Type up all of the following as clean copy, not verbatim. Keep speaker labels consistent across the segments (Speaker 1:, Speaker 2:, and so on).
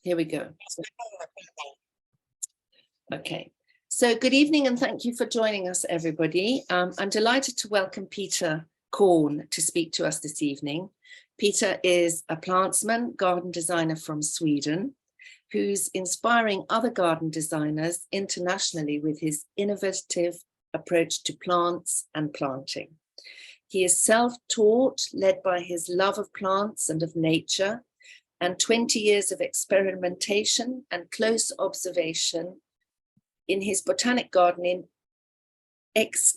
Speaker 1: Here we go. Okay, so good evening and thank you for joining us, everybody. I'm delighted to welcome Peter Korn to speak to us this evening. Peter is a plantsman, garden designer from Sweden, who's inspiring other garden designers internationally with his innovative approach to plants and planting. He is self-taught, led by his love of plants and of nature, and 20 years of experimentation and close observation in his botanic garden in Eskilsby.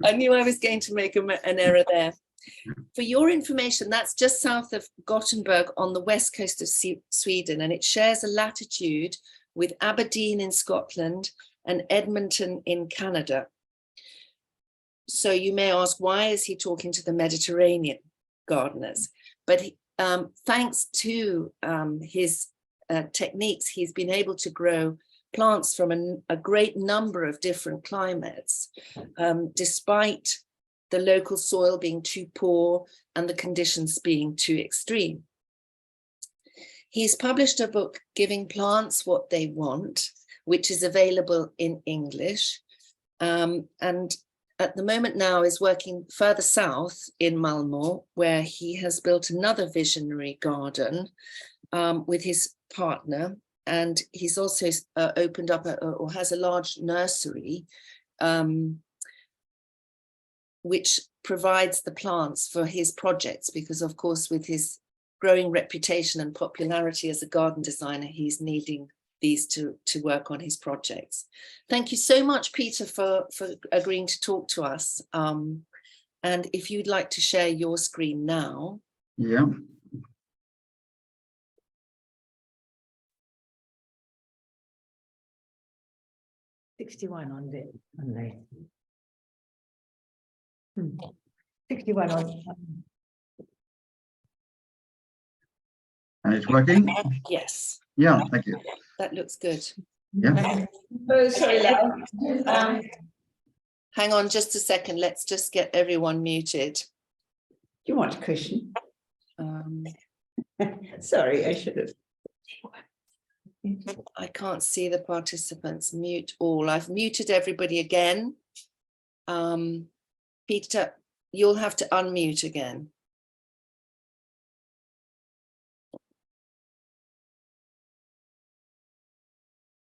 Speaker 1: I knew I was going to make an error there. For your information, that's just south of Gothenburg on the west coast of Sweden, and it shares a latitude with Aberdeen in Scotland and Edmonton in Canada. So you may ask, why is he talking to the Mediterranean gardeners? But thanks to his techniques, he's been able to grow plants from a great number of different climates, despite the local soil being too poor and the conditions being too extreme. He's published a book, Giving Plants What They Want, which is available in English, and at the moment now is working further south in Malmö, where he has built another visionary garden with his partner, and he's also opened up or has a large nursery which provides the plants for his projects, because of course with his growing reputation and popularity as a garden designer, he's needing these to work on his projects. Thank you so much, Peter, for agreeing to talk to us. And if you'd like to share your screen now.
Speaker 2: Yeah.
Speaker 3: '61 on the 61 on.
Speaker 2: And it's working?
Speaker 1: Yes.
Speaker 2: Yeah, thank you.
Speaker 1: That looks good.
Speaker 2: Yeah.
Speaker 3: Oh, sorry,
Speaker 1: Hang on just a second. Let's just get everyone muted.
Speaker 3: Do you want a cushion?
Speaker 1: Um,
Speaker 3: Sorry, I should have.
Speaker 1: I can't see the participants. Mute all. I've muted everybody again. Peter, you'll have to unmute again.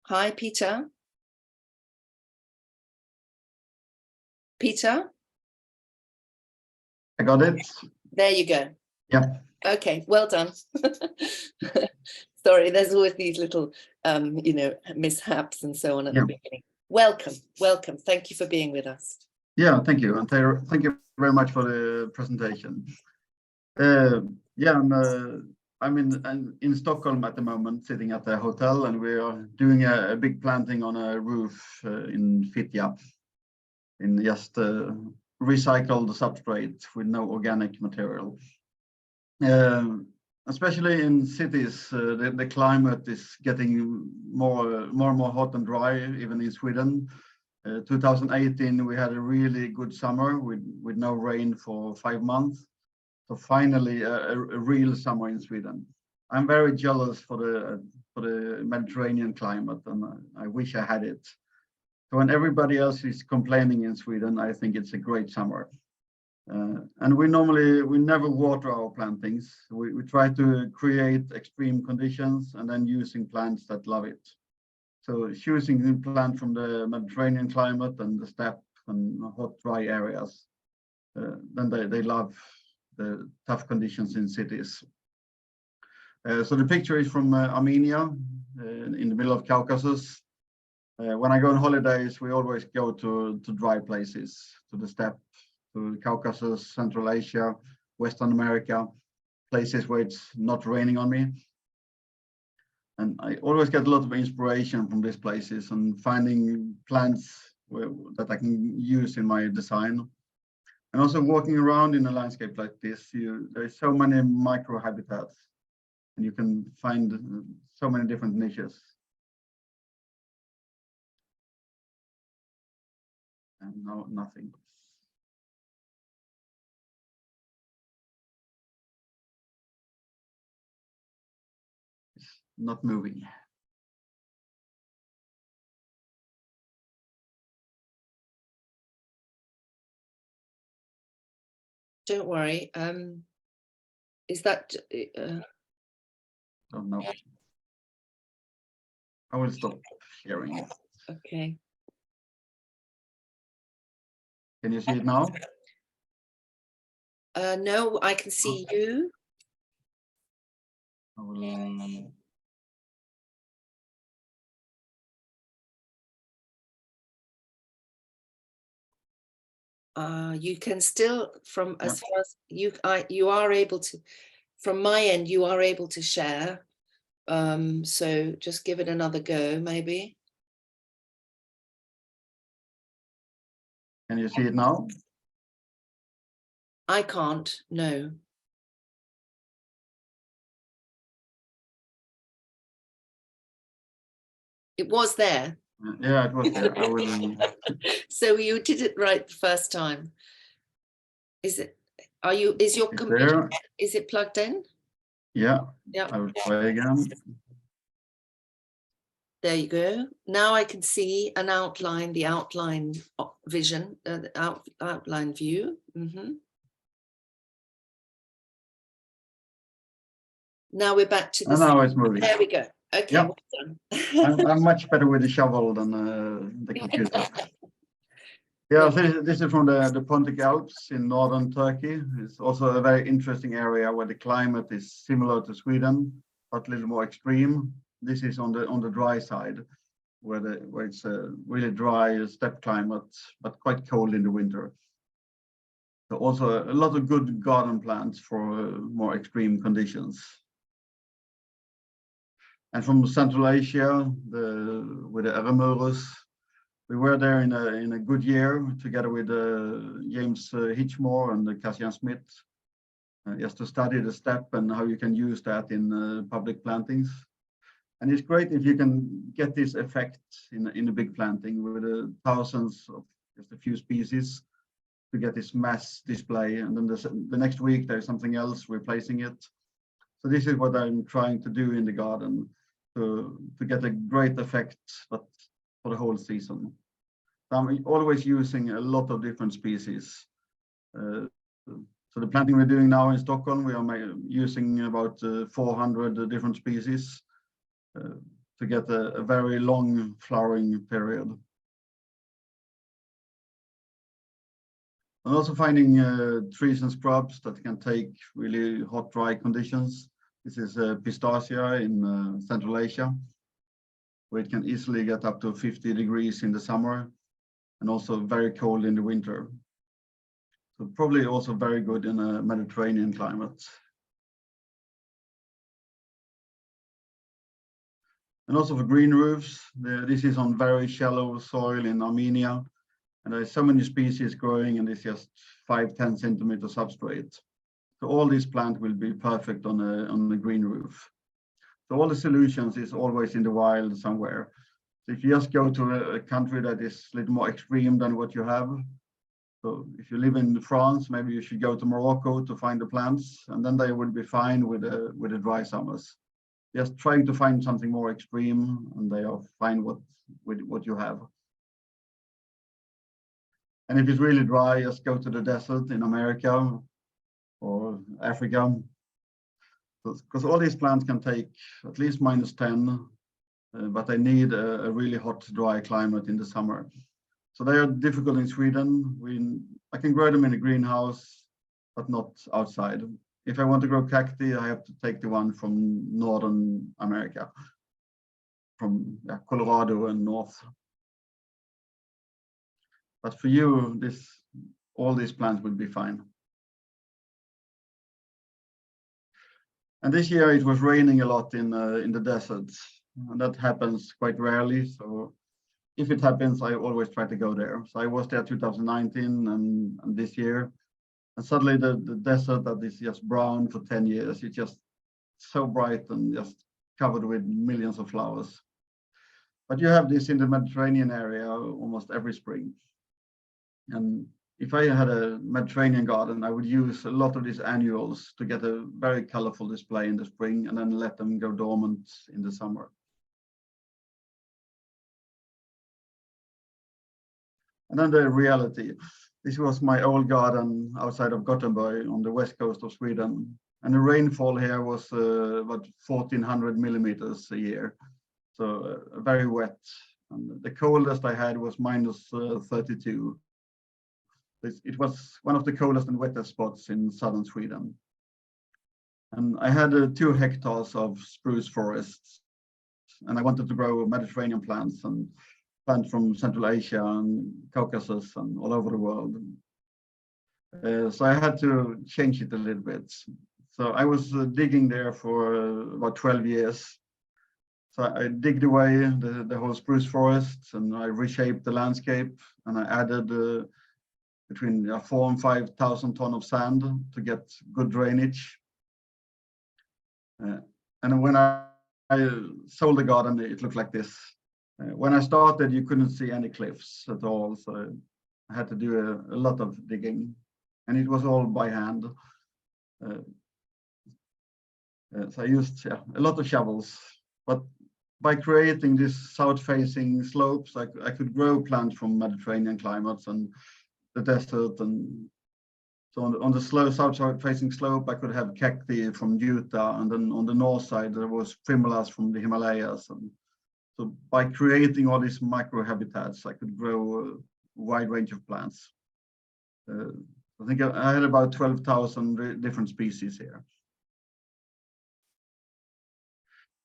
Speaker 1: Hi, Peter. Peter?
Speaker 2: I got it.
Speaker 1: There you go.
Speaker 2: Yeah.
Speaker 1: Okay, well done. Sorry, there's always these little, mishaps and so on at the beginning. Welcome, welcome. Thank you for being with us.
Speaker 2: Yeah, thank you. And thank you very much for the presentation. I'm in Stockholm at the moment, sitting at the hotel, and we are doing a big planting on a roof in Fittja, in just recycled substrate with no organic material. Especially in cities, the climate is getting more and more hot and dry, even in Sweden. 2018, we had a really good summer with no rain for 5 months. So finally, a real summer in Sweden. I'm very jealous for the Mediterranean climate, and I wish I had it. So when everybody else is complaining in Sweden, I think it's a great summer. And we never water our plantings. We try to create extreme conditions and then using plants that love it. So choosing the plant from the Mediterranean climate and the steppe and hot, dry areas, then they love the tough conditions in cities. So the picture is from Armenia, in the middle of Caucasus. When I go on holidays, we always go to dry places, to the steppe, to the Caucasus, Central Asia, Western America, places where it's not raining on me. And I always get a lot of inspiration from these places and finding plants that I can use in my design. And also walking around in a landscape like this, there's so many micro habitats, and you can find so many different niches. And now nothing. It's not moving.
Speaker 1: Don't worry. Is that?
Speaker 2: Don't know. I will stop sharing it.
Speaker 1: Okay.
Speaker 2: Can you see it now?
Speaker 1: No, I can see you.
Speaker 2: I will,
Speaker 1: You can still, from
Speaker 2: Yeah.
Speaker 1: as far as you are able to, from my end, you are able to share. So just give it another go, maybe.
Speaker 2: Can you see it now?
Speaker 1: I can't, no. It was there.
Speaker 2: Yeah, it was there. I will.
Speaker 1: So you did it right the first time. Is it, is your
Speaker 2: It's
Speaker 1: computer,
Speaker 2: there.
Speaker 1: is it plugged in?
Speaker 2: Yeah.
Speaker 1: Yeah.
Speaker 2: I will try again.
Speaker 1: There you go. Now I can see an outline, the outline vision, the outline view. Now we're back to the.
Speaker 2: And now it's moving.
Speaker 1: There we go. Okay,
Speaker 2: Yeah.
Speaker 1: well done.
Speaker 2: I'm much better with the shovel than the computer. Yeah, so this is from the Pontic Alps in northern Turkey. It's also a very interesting area where the climate is similar to Sweden, but a little more extreme. This is on the dry side, where it's a really dry steppe climate, but quite cold in the winter. So also a lot of good garden plants for more extreme conditions. And from Central Asia, with the Eremurus, we were there in a good year together with James Hitchmore and Cassian Smith, just to study the steppe and how you can use that in public plantings. And it's great if you can get this effect in a big planting with thousands of just a few species to get this mass display. And then the next week there's something else replacing it. So this is what I'm trying to do in the garden to get a great effect, but for the whole season. I'm always using a lot of different species. So the planting we're doing now in Stockholm, we are using about 400 different species to get a very long flowering period. And also finding trees and scrubs that can take really hot, dry conditions. This is Pistacia in Central Asia, where it can easily get up to 50 degrees in the summer and also very cold in the winter. So probably also very good in a Mediterranean climate. And also for green roofs, this is on very shallow soil in Armenia. And there's so many species growing in this just 5-10 centimeter substrate. So all these plants will be perfect on a green roof. So all the solutions is always in the wild somewhere. So if you just go to a country that is a little more extreme than what you have. So if you live in France, maybe you should go to Morocco to find the plants, and then they will be fine with the dry summers. Just trying to find something more extreme, and they are fine with what you have. And if it's really dry, just go to the desert in America or Africa, because all these plants can take at least -10, but they need a really hot, dry climate in the summer. So they are difficult in Sweden. I can grow them in a greenhouse, but not outside. If I want to grow cacti, I have to take the one from Northern America, from Colorado and north. But for you, all these plants will be fine. And this year it was raining a lot in the deserts, and that happens quite rarely. So if it happens, I always try to go there. So I was there 2019 and this year, and suddenly the desert that is just brown for 10 years, it's just so bright and just covered with millions of flowers. But you have this in the Mediterranean area almost every spring. And if I had a Mediterranean garden, I would use a lot of these annuals to get a very colorful display in the spring and then let them go dormant in the summer. And then the reality. This was my old garden outside of Gothenburg on the west coast of Sweden. And the rainfall here was about 1,400 millimeters a year. So very wet. And the coldest I had was minus 32. It was one of the coldest and wettest spots in southern Sweden. And I had 2 hectares of spruce forests. And I wanted to grow Mediterranean plants and plants from Central Asia and Caucasus and all over the world. So I had to change it a little bit. So I was digging there for about 12 years. So I digged away the whole spruce forest and I reshaped the landscape and I added between 4,000 and 5,000 tons of sand to get good drainage. And when I sold the garden, it looked like this. When I started, you couldn't see any cliffs at all. So I had to do a lot of digging and it was all by hand. So I used a lot of shovels, but by creating these south-facing slopes, I could grow plants from Mediterranean climates and the desert. And so on the south-facing slope, I could have cacti from Utah, and then on the north side, there was primulas from the Himalayas. And so by creating all these micro-habitats, I could grow a wide range of plants. I think I had about 12,000 different species here.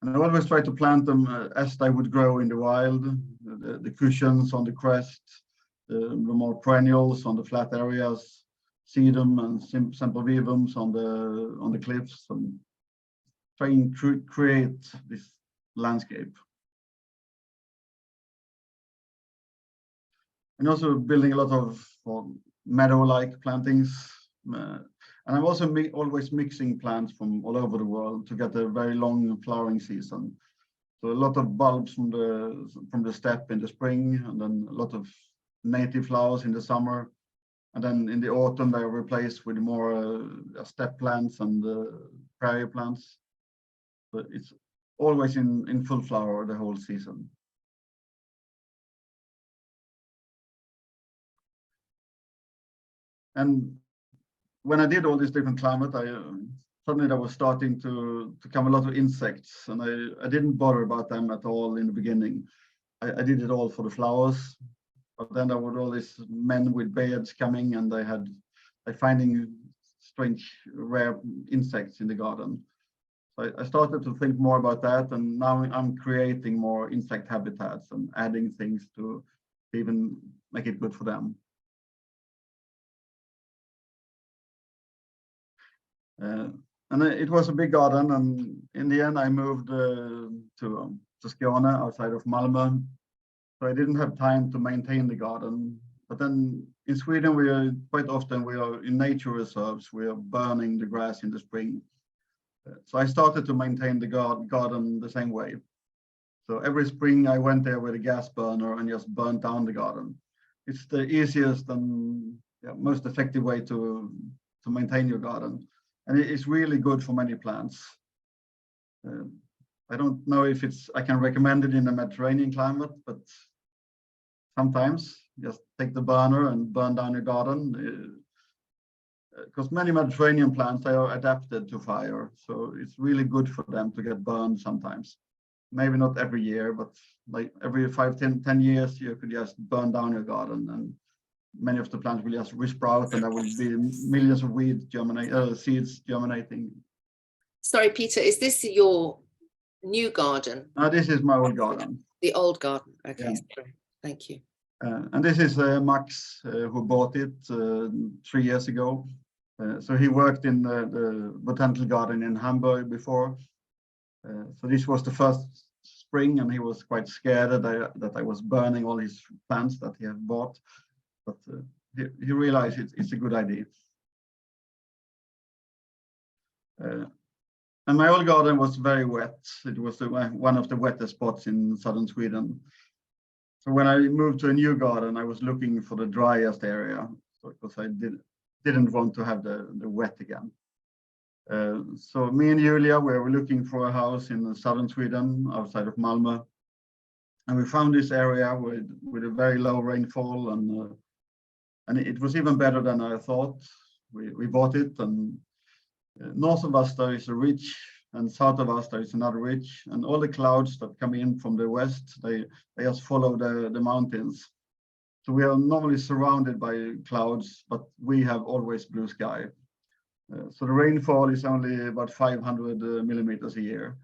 Speaker 2: And I always try to plant them as they would grow in the wild, the cushions on the crest, the more perennials on the flat areas, sedum and sempervivums on the cliffs, and trying to create this landscape. And also building a lot of meadow-like plantings. And I'm also always mixing plants from all over the world to get a very long flowering season. So a lot of bulbs from the steppe in the spring, and then a lot of native flowers in the summer. And then in the autumn, they're replaced with more steppe plants and prairie plants. But it's always in full flower the whole season. And when I did all these different climate, suddenly there was starting to come a lot of insects, and I didn't bother about them at all in the beginning. I did it all for the flowers, but then there were all these men with beards coming, and they finding strange, rare insects in the garden. So I started to think more about that, and now I'm creating more insect habitats and adding things to even make it good for them. And it was a big garden, and in the end I moved to Skåne outside of Malmö. So I didn't have time to maintain the garden. But then in Sweden, we are in nature reserves, we are burning the grass in the spring. So I started to maintain the garden the same way. So every spring I went there with a gas burner and just burnt down the garden. It's the easiest and most effective way to maintain your garden. And it's really good for many plants. I don't know if I can recommend it in the Mediterranean climate, but sometimes just take the burner and burn down your garden. Because many Mediterranean plants, they are adapted to fire. So it's really good for them to get burned sometimes. Maybe not every year, but like every 5, 10 years, you could just burn down your garden, and many of the plants will just resprout, and there will be millions of seeds germinating.
Speaker 1: Sorry, Peter, is this your new garden?
Speaker 2: This is my old garden.
Speaker 1: The old garden. Okay,
Speaker 2: Yeah.
Speaker 1: sorry. Thank you.
Speaker 2: And this is Max, who bought it 3 years ago. So he worked in the botanical garden in Hamburg before. So this was the first spring, and he was quite scared that I was burning all his plants that he had bought. But he realized it's a good idea. And my old garden was very wet. It was one of the wettest spots in southern Sweden. So when I moved to a new garden, I was looking for the driest area. because I didn't want to have the wet again. So me and Julia, we were looking for a house in southern Sweden, outside of Malmö. And we found this area with a very low rainfall, and it was even better than I thought. We bought it, and north of us there is a ridge, and south of us there is another ridge, and all the clouds that come in from the west, they just follow the mountains. So we are normally surrounded by clouds, but we have always blue sky. So the rainfall is only about 500 millimeters a year.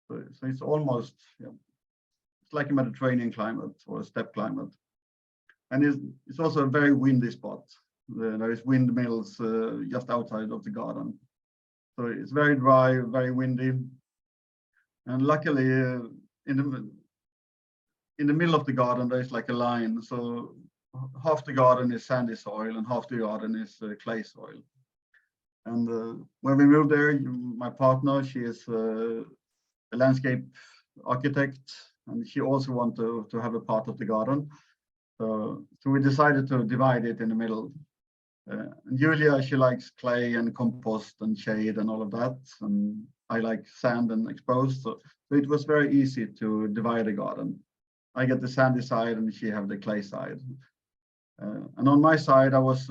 Speaker 2: So it's almost, it's like a Mediterranean climate or a steppe climate. And it's also a very windy spot. There is windmills just outside of the garden. So it's very dry, very windy. And luckily, in the middle of the garden, there's like a line. So half the garden is sandy soil and half the garden is clay soil. And when we moved there, my partner, she is a landscape architect, and she also wanted to have a part of the garden. So we decided to divide it in the middle. Julia, she likes clay and compost and shade and all of that. And I like sand and exposed. So it was very easy to divide the garden. I get the sandy side and she have the clay side. And on my side, I was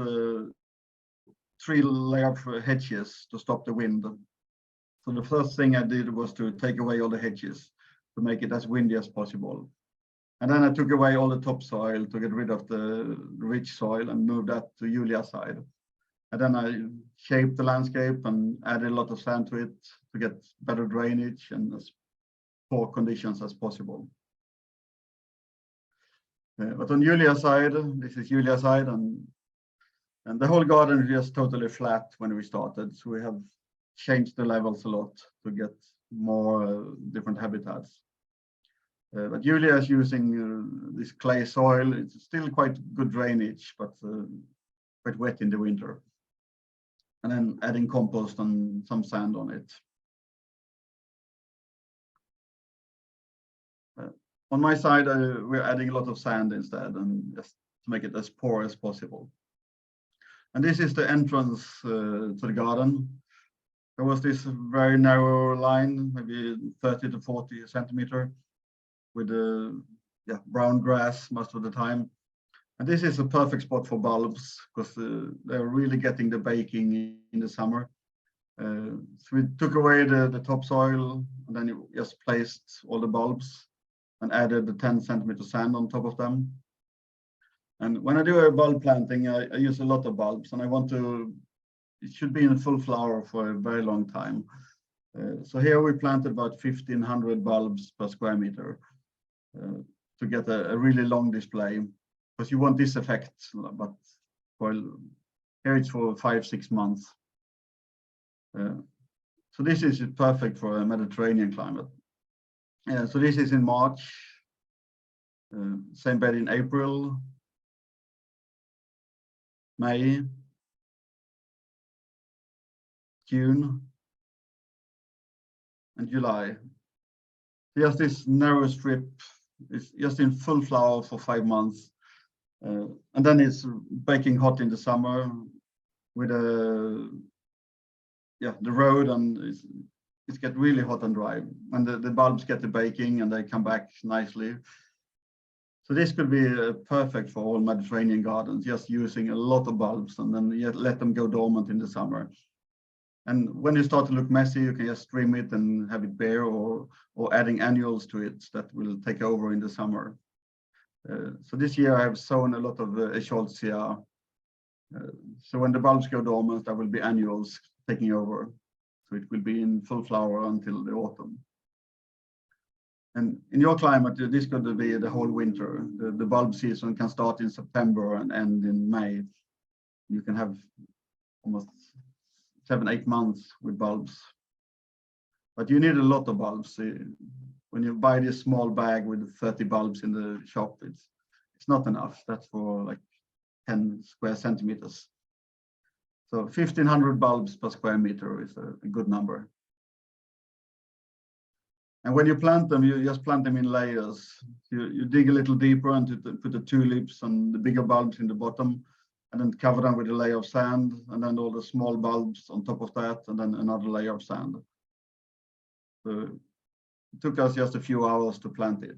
Speaker 2: 3 layers of hedges to stop the wind. So the first thing I did was to take away all the hedges to make it as windy as possible. And then I took away all the topsoil to get rid of the rich soil and moved that to Julia's side. And then I shaped the landscape and added a lot of sand to it to get better drainage and as poor conditions as possible. But on Julia's side, this is Julia's side, and the whole garden is just totally flat when we started. So we have changed the levels a lot to get more different habitats. But Julia is using this clay soil. It's still quite good drainage, but quite wet in the winter. And then adding compost and some sand on it. On my side, we're adding a lot of sand instead, and just to make it as poor as possible. And this is the entrance to the garden. There was this very narrow line, maybe 30 to 40 centimeter, with brown grass most of the time. And this is a perfect spot for bulbs because they're really getting the baking in the summer. So we took away the topsoil and then just placed all the bulbs and added the 10 centimeter sand on top of them. And when I do a bulb planting, I use a lot of bulbs, and it should be in full flower for a very long time. So here we planted about 1,500 bulbs per square meter to get a really long display, because you want this effect, but here it's for 5-6 months. So this is perfect for a Mediterranean climate. So this is in March, same bed in April, May, June, and July. Just this narrow strip is just in full flower for 5 months. And then it's baking hot in the summer with the road, and it's get really hot and dry. And the bulbs get the baking and they come back nicely. So this could be perfect for all Mediterranean gardens, just using a lot of bulbs and then let them go dormant in the summer. And when you start to look messy, you can just trim it and have it bare, or adding annuals to it that will take over in the summer. So this year I have sown a lot of Eskilsby. So when the bulbs go dormant, there will be annuals taking over. So it will be in full flower until the autumn. And in your climate, this could be the whole winter. The bulb season can start in September and end in May. You can have almost 7-8 months with bulbs. But you need a lot of bulbs. When you buy this small bag with 30 bulbs in the shop, it's not enough. That's for like 10 square centimeters. So 1,500 bulbs per square meter is a good number. And when you plant them, you just plant them in layers. You dig a little deeper and put the tulips and the bigger bulbs in the bottom. and then cover them with a layer of sand, and then all the small bulbs on top of that, and then another layer of sand. So it took us just a few hours to plant it.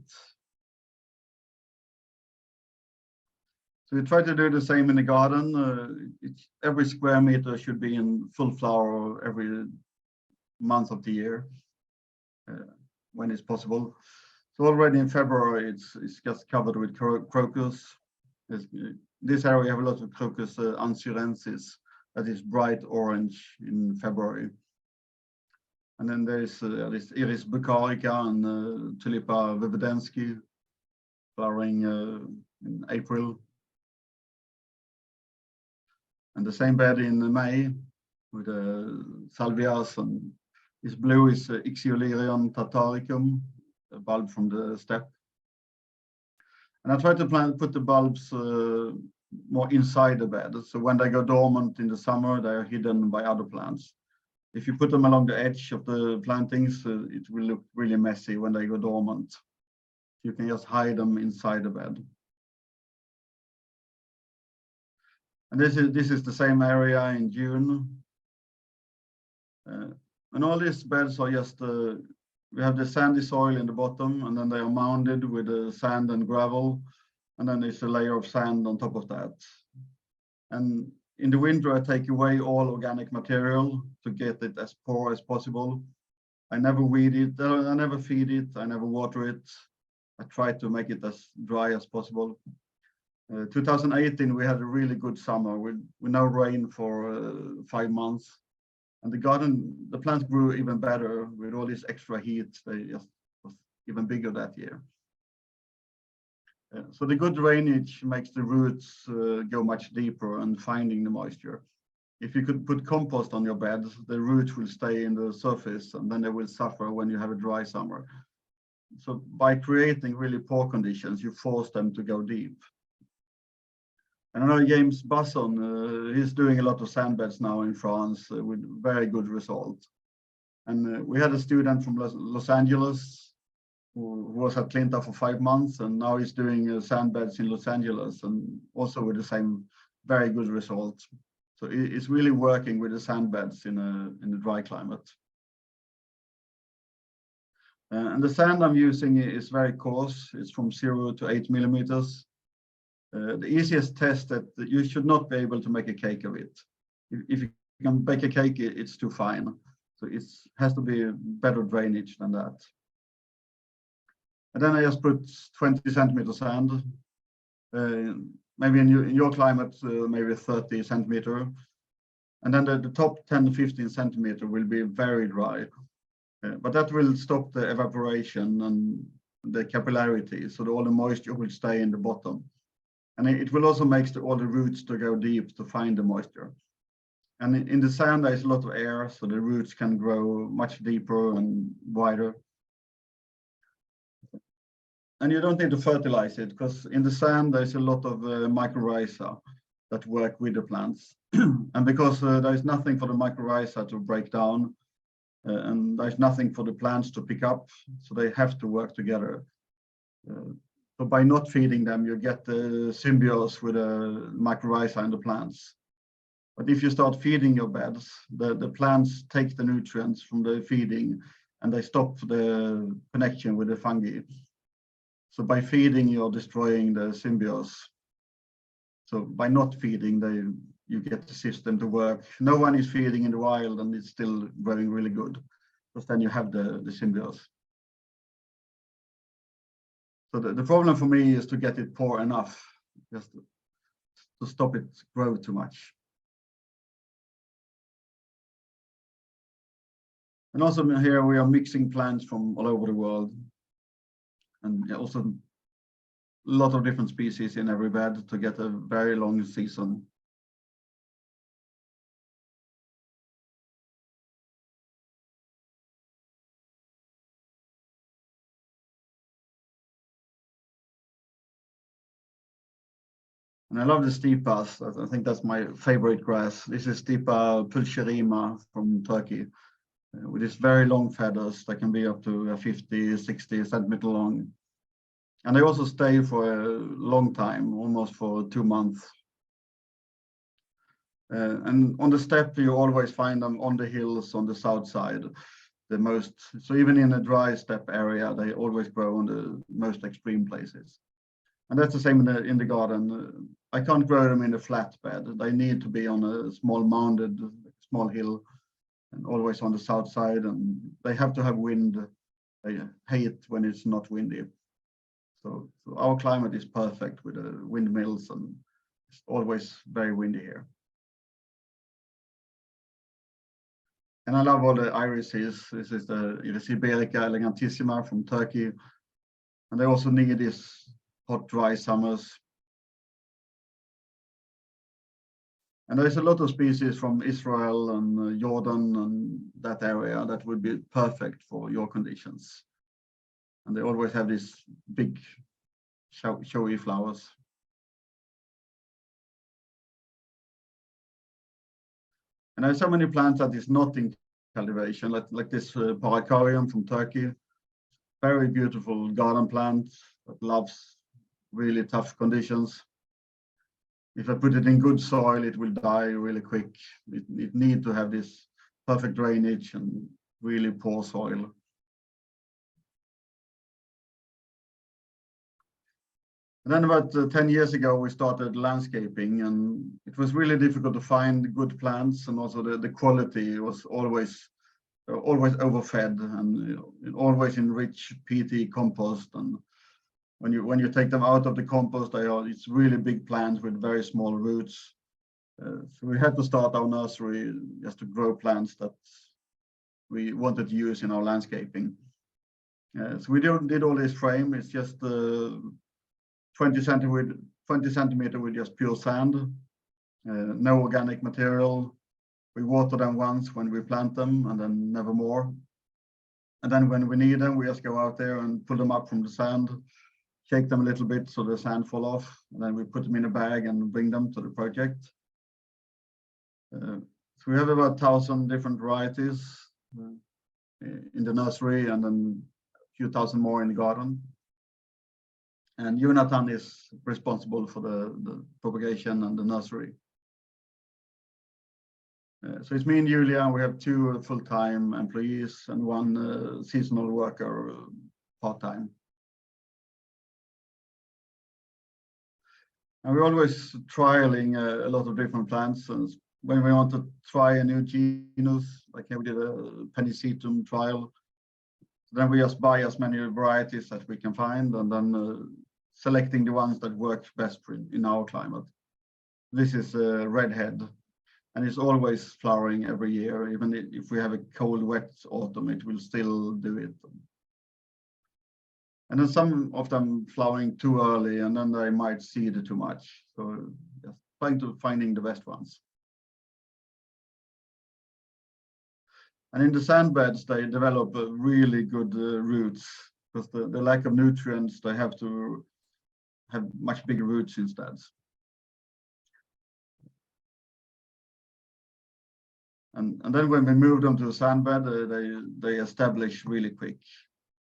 Speaker 2: So we try to do the same in the garden. Every square meter should be in full flower every month of the year when it's possible. So already in February, it's just covered with crocus. This area we have a lot of crocus ansurensis that is bright orange in February. And then there's this iris bucolica and Tulipa vevedensky flowering in April. And the same bed in May with salvias, and this blue is Ixiolerion tataricum, a bulb from the steppe. And I try to put the bulbs more inside the bed. So when they go dormant in the summer, they are hidden by other plants. If you put them along the edge of the plantings, it will look really messy when they go dormant. You can just hide them inside the bed. And this is the same area in June. And all these beds are just, we have the sandy soil in the bottom, and then they are mounded with sand and gravel. And then there's a layer of sand on top of that. And in the winter, I take away all organic material to get it as poor as possible. I never weed it, I never feed it, I never water it. I try to make it as dry as possible. 2018, we had a really good summer with no rain for 5 months. And the plants grew even better with all this extra heat. They just was even bigger that year. So the good drainage makes the roots go much deeper and finding the moisture. If you could put compost on your bed, the roots will stay in the surface, and then they will suffer when you have a dry summer. So by creating really poor conditions, you force them to go deep. And I know James Basson, he's doing a lot of sand beds now in France with very good results. And we had a student from Los Angeles who was at Klinta for 5 months, and now he's doing sand beds in Los Angeles, and also with the same very good results. So it's really working with the sand beds in a dry climate. And the sand I'm using is very coarse. It's from 0 to 8 millimeters. The easiest test that you should not be able to make a cake of it. If you can bake a cake, it's too fine. So it has to be better drainage than that. And then I just put 20 centimeter sand. Maybe in your climate, maybe 30 centimeter. And then the top 10 to 15 centimeter will be very dry. But that will stop the evaporation and the capillarity, so all the moisture will stay in the bottom. And it will also make all the roots to go deep to find the moisture. And in the sand, there's a lot of air, so the roots can grow much deeper and wider. And you don't need to fertilize it, because in the sand, there's a lot of mycorrhiza that work with the plants. And because there's nothing for the mycorrhiza to break down, and there's nothing for the plants to pick up, so they have to work together. So by not feeding them, you get the symbiosis with the mycorrhiza in the plants. But if you start feeding your beds, the plants take the nutrients from the feeding, and they stop the connection with the fungi. So by feeding, you're destroying the symbiosis. So by not feeding, you get the system to work. No one is feeding in the wild, and it's still growing really good, because then you have the symbiosis. So the problem for me is to get it poor enough, just to stop it grow too much. And also here we are mixing plants from all over the world, and also a lot of different species in every bed to get a very long season. And I love the stipas. I think that's my favorite grass. This is Stipa pulcherrima from Turkey, with these very long feathers that can be up to 50, 60 centimeter long. And they also stay for a long time, almost for 2 months. And on the steppe, you always find them on the hills on the south side. So even in a dry steppe area, they always grow on the most extreme places. And that's the same in the garden. I can't grow them in a flat bed. They need to be on a small hill, and always on the south side. And they have to have wind. They hate when it's not windy. So our climate is perfect with the windmills, and it's always very windy here. And I love all the irises. This is the Iberica elegantissima from Turkey. And they also need these hot, dry summers. And there's a lot of species from Israel and Jordan and that area that would be perfect for your conditions. And they always have these big, showy flowers. And I have so many plants that is not in cultivation, like this Paracarium from Turkey. Very beautiful garden plant that loves really tough conditions. If I put it in good soil, it will die really quick. It needs to have this perfect drainage and really poor soil. And then about 10 years ago, we started landscaping, and it was really difficult to find good plants, and also the quality was always overfed, and always in rich peaty compost. And when you take them out of the compost, it's really big plants with very small roots. So we had to start our nursery just to grow plants that we wanted to use in our landscaping. So we did all this frame. It's just 20 centimeter with just pure sand, no organic material. We water them once when we plant them, and then never more. And then when we need them, we just go out there and pull them up from the sand, shake them a little bit so the sand fall off, and then we put them in a bag and bring them to the project. So we have about 1,000 different varieties in the nursery, and then a few thousand more in the garden. And Jonathan is responsible for the propagation and the nursery. So it's me and Julia, and we have 2 full-time employees and 1 seasonal worker part-time. And we're always trialing a lot of different plants. And when we want to try a new genus, like we did a Pennisetum trial, then we just buy as many varieties as we can find, and then selecting the ones that work best in our climate. This is a redhead, and it's always flowering every year. Even if we have a cold, wet autumn, it will still do it. And then some of them flowering too early, and then they might seed too much. So just finding the best ones. And in the sand beds, they develop really good roots, because the lack of nutrients, they have to have much bigger roots instead. And then when we move them to a sand bed, they establish really quick.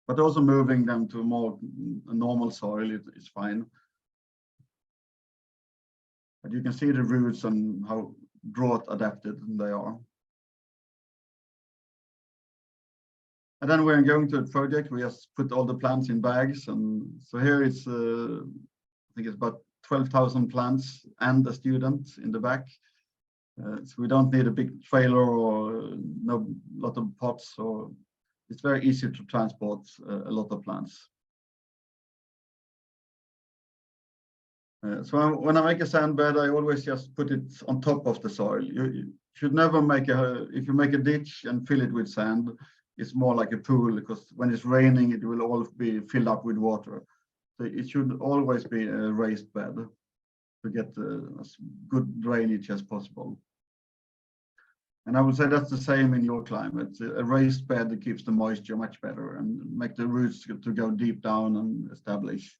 Speaker 2: But also moving them to more normal soil is fine. But you can see the roots and how drought adapted they are. And then when going to a project, we just put all the plants in bags. And so here it's, I think it's about 12,000 plants and a student in the back. So we don't need a big trailer or no lot of pots, or it's very easy to transport a lot of plants. So when I make a sand bed, I always just put it on top of the soil. You should never if you make a ditch and fill it with sand, it's more like a pool, because when it's raining, it will all be filled up with water. So it should always be a raised bed to get as good drainage as possible. And I would say that's the same in your climate. A raised bed keeps the moisture much better and make the roots to go deep down and establish.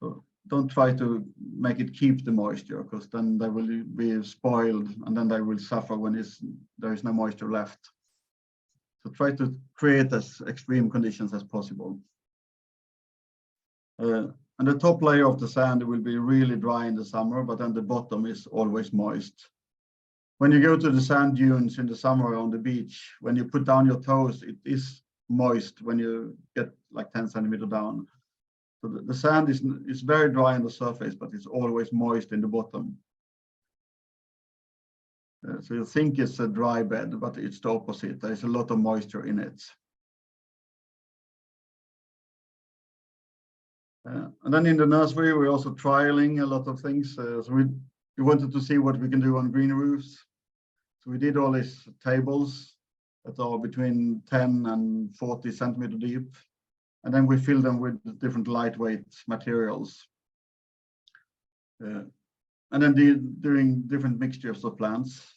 Speaker 2: So don't try to make it keep the moisture, because then they will be spoiled, and then they will suffer when there is no moisture left. So try to create as extreme conditions as possible. And the top layer of the sand will be really dry in the summer, but then the bottom is always moist. When you go to the sand dunes in the summer on the beach, when you put down your toes, it is moist when you get like 10 centimeters down. So the sand is very dry on the surface, but it's always moist in the bottom. So you think it's a dry bed, but it's the opposite. There's a lot of moisture in it. And then in the nursery, we're also trialing a lot of things. So we wanted to see what we can do on green roofs. So we did all these tables that are between 10 and 40 centimeters deep. And then we fill them with different lightweight materials. And then doing different mixtures of plants,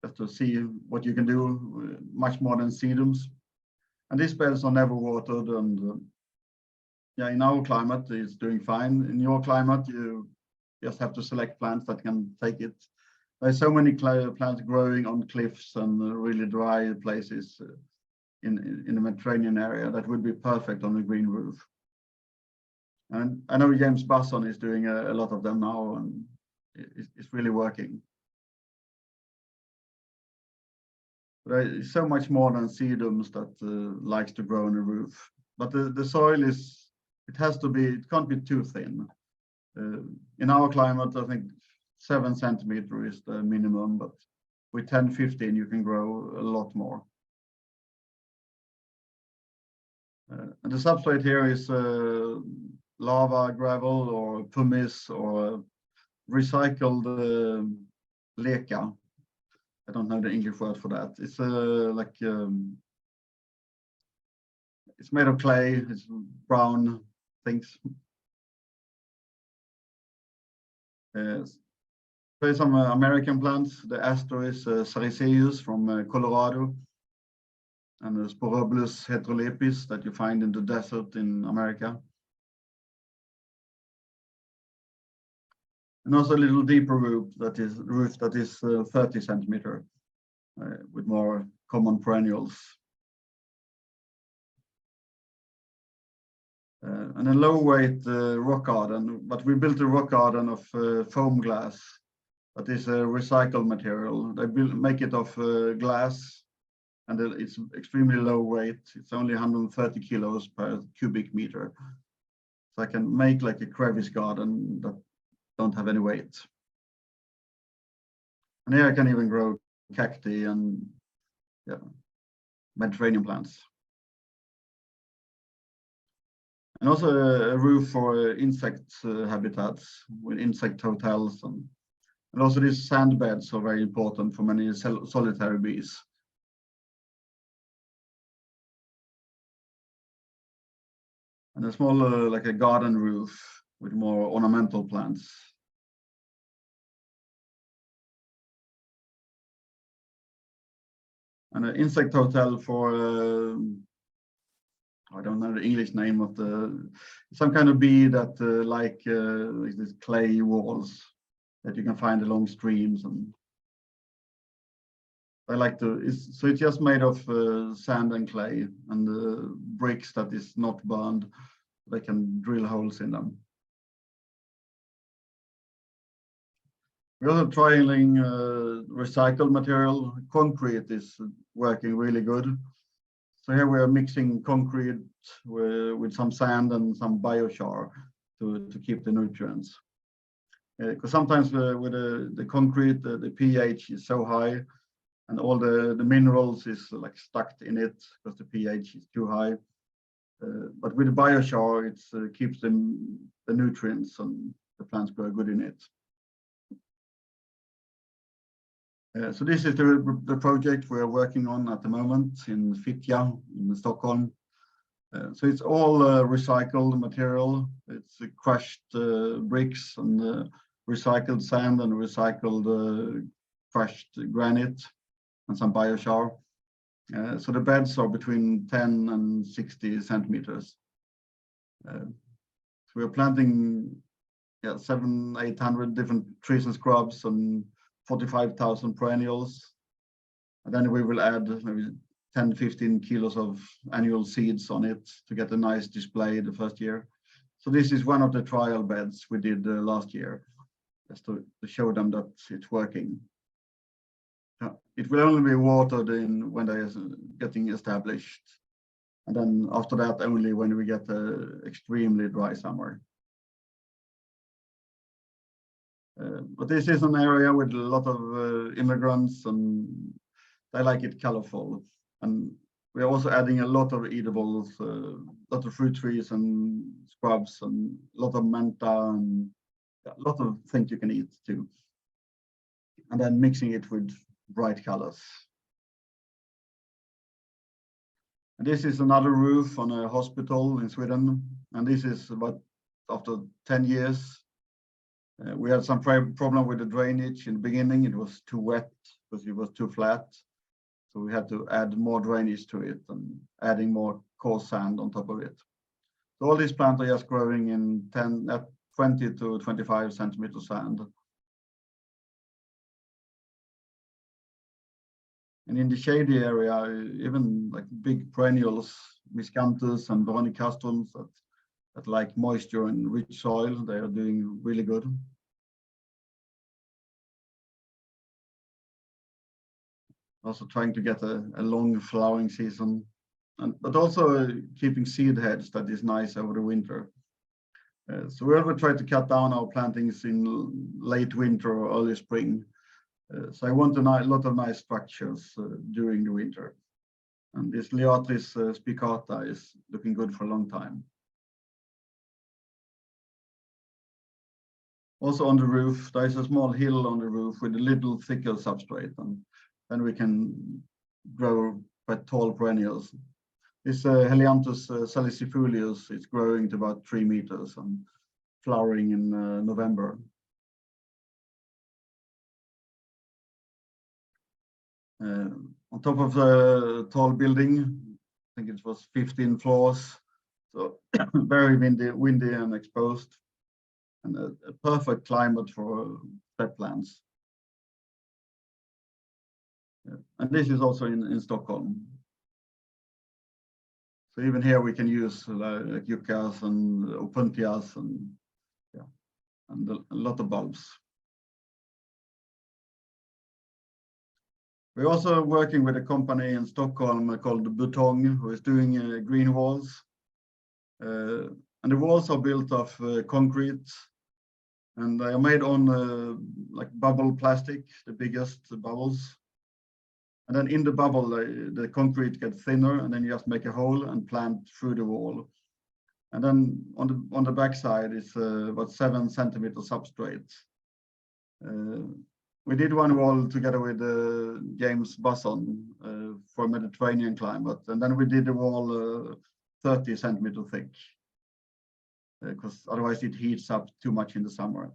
Speaker 2: just to see what you can do, much more than sedums. And these beds are never watered, and yeah, in our climate it's doing fine. In your climate, you just have to select plants that can take it. There's so many plants growing on cliffs and really dry places in the Mediterranean area that would be perfect on a green roof. And I know James Basson is doing a lot of them now, and it's really working. There's so much more than sedums that likes to grow on a roof. But the soil it can't be too thin. In our climate, I think 7 centimeters is the minimum, but with 10, 15, you can grow a lot more. And the substrate here is lava, gravel, or pumice, or recycled leca. I don't know the English word for that. It's it's made of clay. It's brown things. There's some American plants. The aster is Sariceus from Colorado, and the Sporobolus heterolepis that you find in the desert in America. And also a little deeper roof that is 30 centimeters with more common perennials. And a low weight rock garden, but we built a rock garden of foam glass that is a recycled material. They make it of glass, and it's extremely low weight. It's only 130 kilos per cubic meter. So I can make like a crevice garden that don't have any weight. And here I can even grow cacti and Mediterranean plants. And also a roof for insect habitats with insect hotels, and also these sand beds are very important for many solitary bees. And a small like a garden roof with more ornamental plants. And an insect hotel for I don't know the English name of some kind of bee that like these clay walls that you can find along streams, and I like so it's just made of sand and clay and bricks that is not burned. They can drill holes in them. We're also trialing recycled material. Concrete is working really good. So here we are mixing concrete with some sand and some biochar to keep the nutrients. Because sometimes with the concrete, the pH is so high, and all the minerals is like stuck in it because the pH is too high. But with the biochar, it keeps the nutrients, and the plants grow good in it. So this is the project we are working on at the moment in Fittja in Stockholm. So it's all recycled material. It's crushed bricks and recycled sand and recycled crushed granite and some biochar. So the beds are between 10 and 60 centimeters. So we're planting 700-800 different trees and scrubs and 45,000 perennials. And then we will add maybe 10-15 kilos of annual seeds on it to get a nice display the first year. So this is one of the trial beds we did last year, just to show them that it's working. It will only be watered in when they are getting established. And then after that, only when we get an extremely dry summer. But this is an area with a lot of immigrants, and they like it colorful. And we're also adding a lot of edibles, a lot of fruit trees and scrubs, and a lot of menta, and a lot of things you can eat too. And then mixing it with bright colors. And this is another roof on a hospital in Sweden. And this is about after 10 years. We had some problem with the drainage in the beginning. It was too wet because it was too flat. So we had to add more drainage to it and adding more coarse sand on top of it. So all these plants are just growing in 20 to 25 centimeter sand. And in the shady area, even like big perennials, miscanthus and veronicastums that like moisture and rich soil, they are doing really good. Also trying to get a long flowering season, but also keeping seed heads that is nice over the winter. So we will try to cut down our plantings in late winter or early spring. So I want a lot of nice structures during the winter. And this Liatris spicata is looking good for a long time. Also on the roof, there is a small hill on the roof with a little thicker substrate, and then we can grow quite tall perennials. This Helianthus salicifolius is growing to about 3 meters and flowering in November. On top of the tall building, I think it was 15 floors, so very windy and exposed, and a perfect climate for pet plants. And this is also in Stockholm. So even here we can use like yuccas and opuntias and a lot of bulbs. We're also working with a company in Stockholm called Botanic, who is doing green walls. And the walls are built of concrete, and they are made on like bubble plastic, the biggest bubbles. And then in the bubble, the concrete gets thinner, and then you just make a hole and plant through the wall. And then on the back side is about 7 centimeter substrate. We did one wall together with James Busson for Mediterranean climate, and then we did the wall 30 centimeter thick, because otherwise it heats up too much in the summer.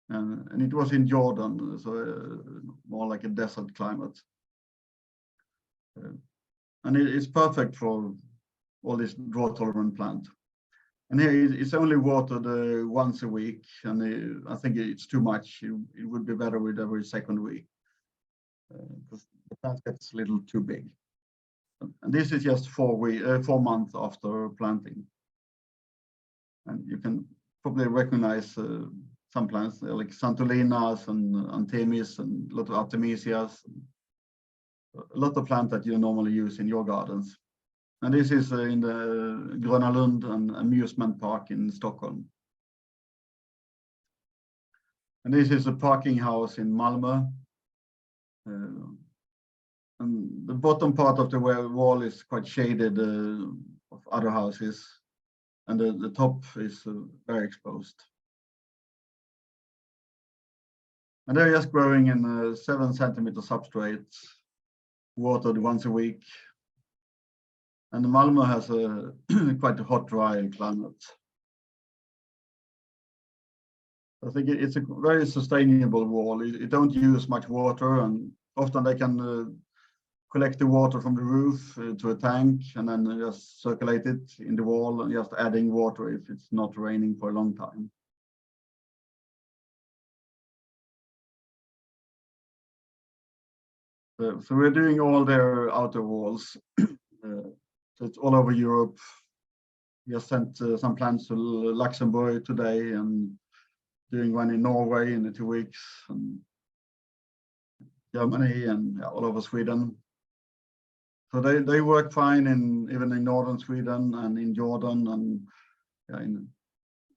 Speaker 2: And it was in Jordan, so more like a desert climate. And it's perfect for all this drought-tolerant plant. And here it's only watered once a week, and I think it's too much. It would be better with every second week, because the plant gets a little too big. And this is just 4 months after planting. And you can probably recognize some plants like Santulinas and Anthemis and a lot of Artemisias. A lot of plants that you normally use in your gardens. And this is in the Gröna Lund and amusement park in Stockholm. And this is a parking house in Malmö. And the bottom part of the wall is quite shaded of other houses. And the top is very exposed. And they're just growing in 7 centimeter substrates, watered once a week. And Malmö has a quite a hot, dry climate. I think it's a very sustainable wall. It don't use much water, and often they can collect the water from the roof to a tank and then just circulate it in the wall and just adding water if it's not raining for a long time. So we're doing all their outer walls. So it's all over Europe, We have sent some plants to Luxembourg today and doing one in Norway in 2 weeks, and Germany and all over Sweden. So they work fine even in northern Sweden and in Jordan and in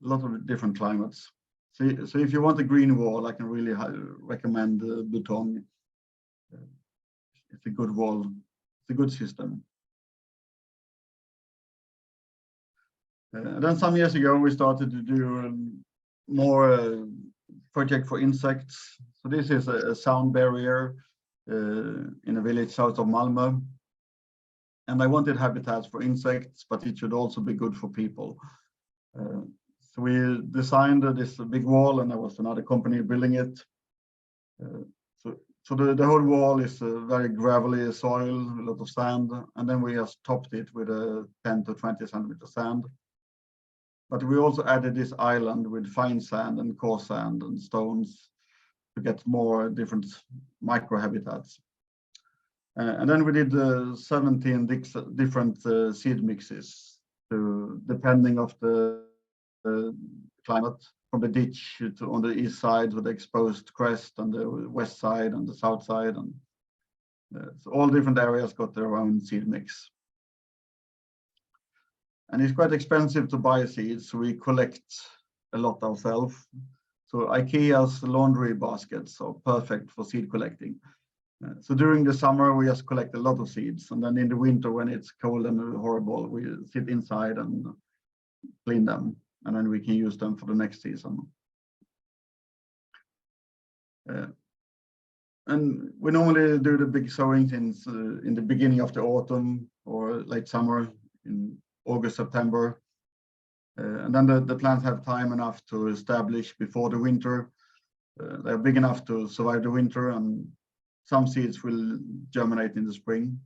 Speaker 2: a lot of different climates. So if you want a green wall, I can really recommend Botanic. It's a good wall. It's a good system. Then some years ago, we started to do more project for insects. So this is a sound barrier in a village south of Malmö. And I wanted habitats for insects, but it should also be good for people. So we designed this big wall, and there was another company building it. So the whole wall is very gravelly soil, a lot of sand, and then we just topped it with a 10 to 20 centimeter sand. But we also added this island with fine sand and coarse sand and stones to get more different microhabitats. And then we did 17 different seed mixes, depending of the climate, from the ditch to on the east side with the exposed crest, on the west side and the south side, and so all different areas got their own seed mix. And it's quite expensive to buy seeds, so we collect a lot ourselves. So IKEA's laundry baskets are perfect for seed collecting. So during the summer, we just collect a lot of seeds. And then in the winter, when it's cold and horrible, we sit inside and clean them. And then we can use them for the next season. And we normally do the big sowings in the beginning of the autumn or late summer, in August, September. And then the plants have time enough to establish before the winter. They're big enough to survive the winter, and some seeds will germinate in the spring.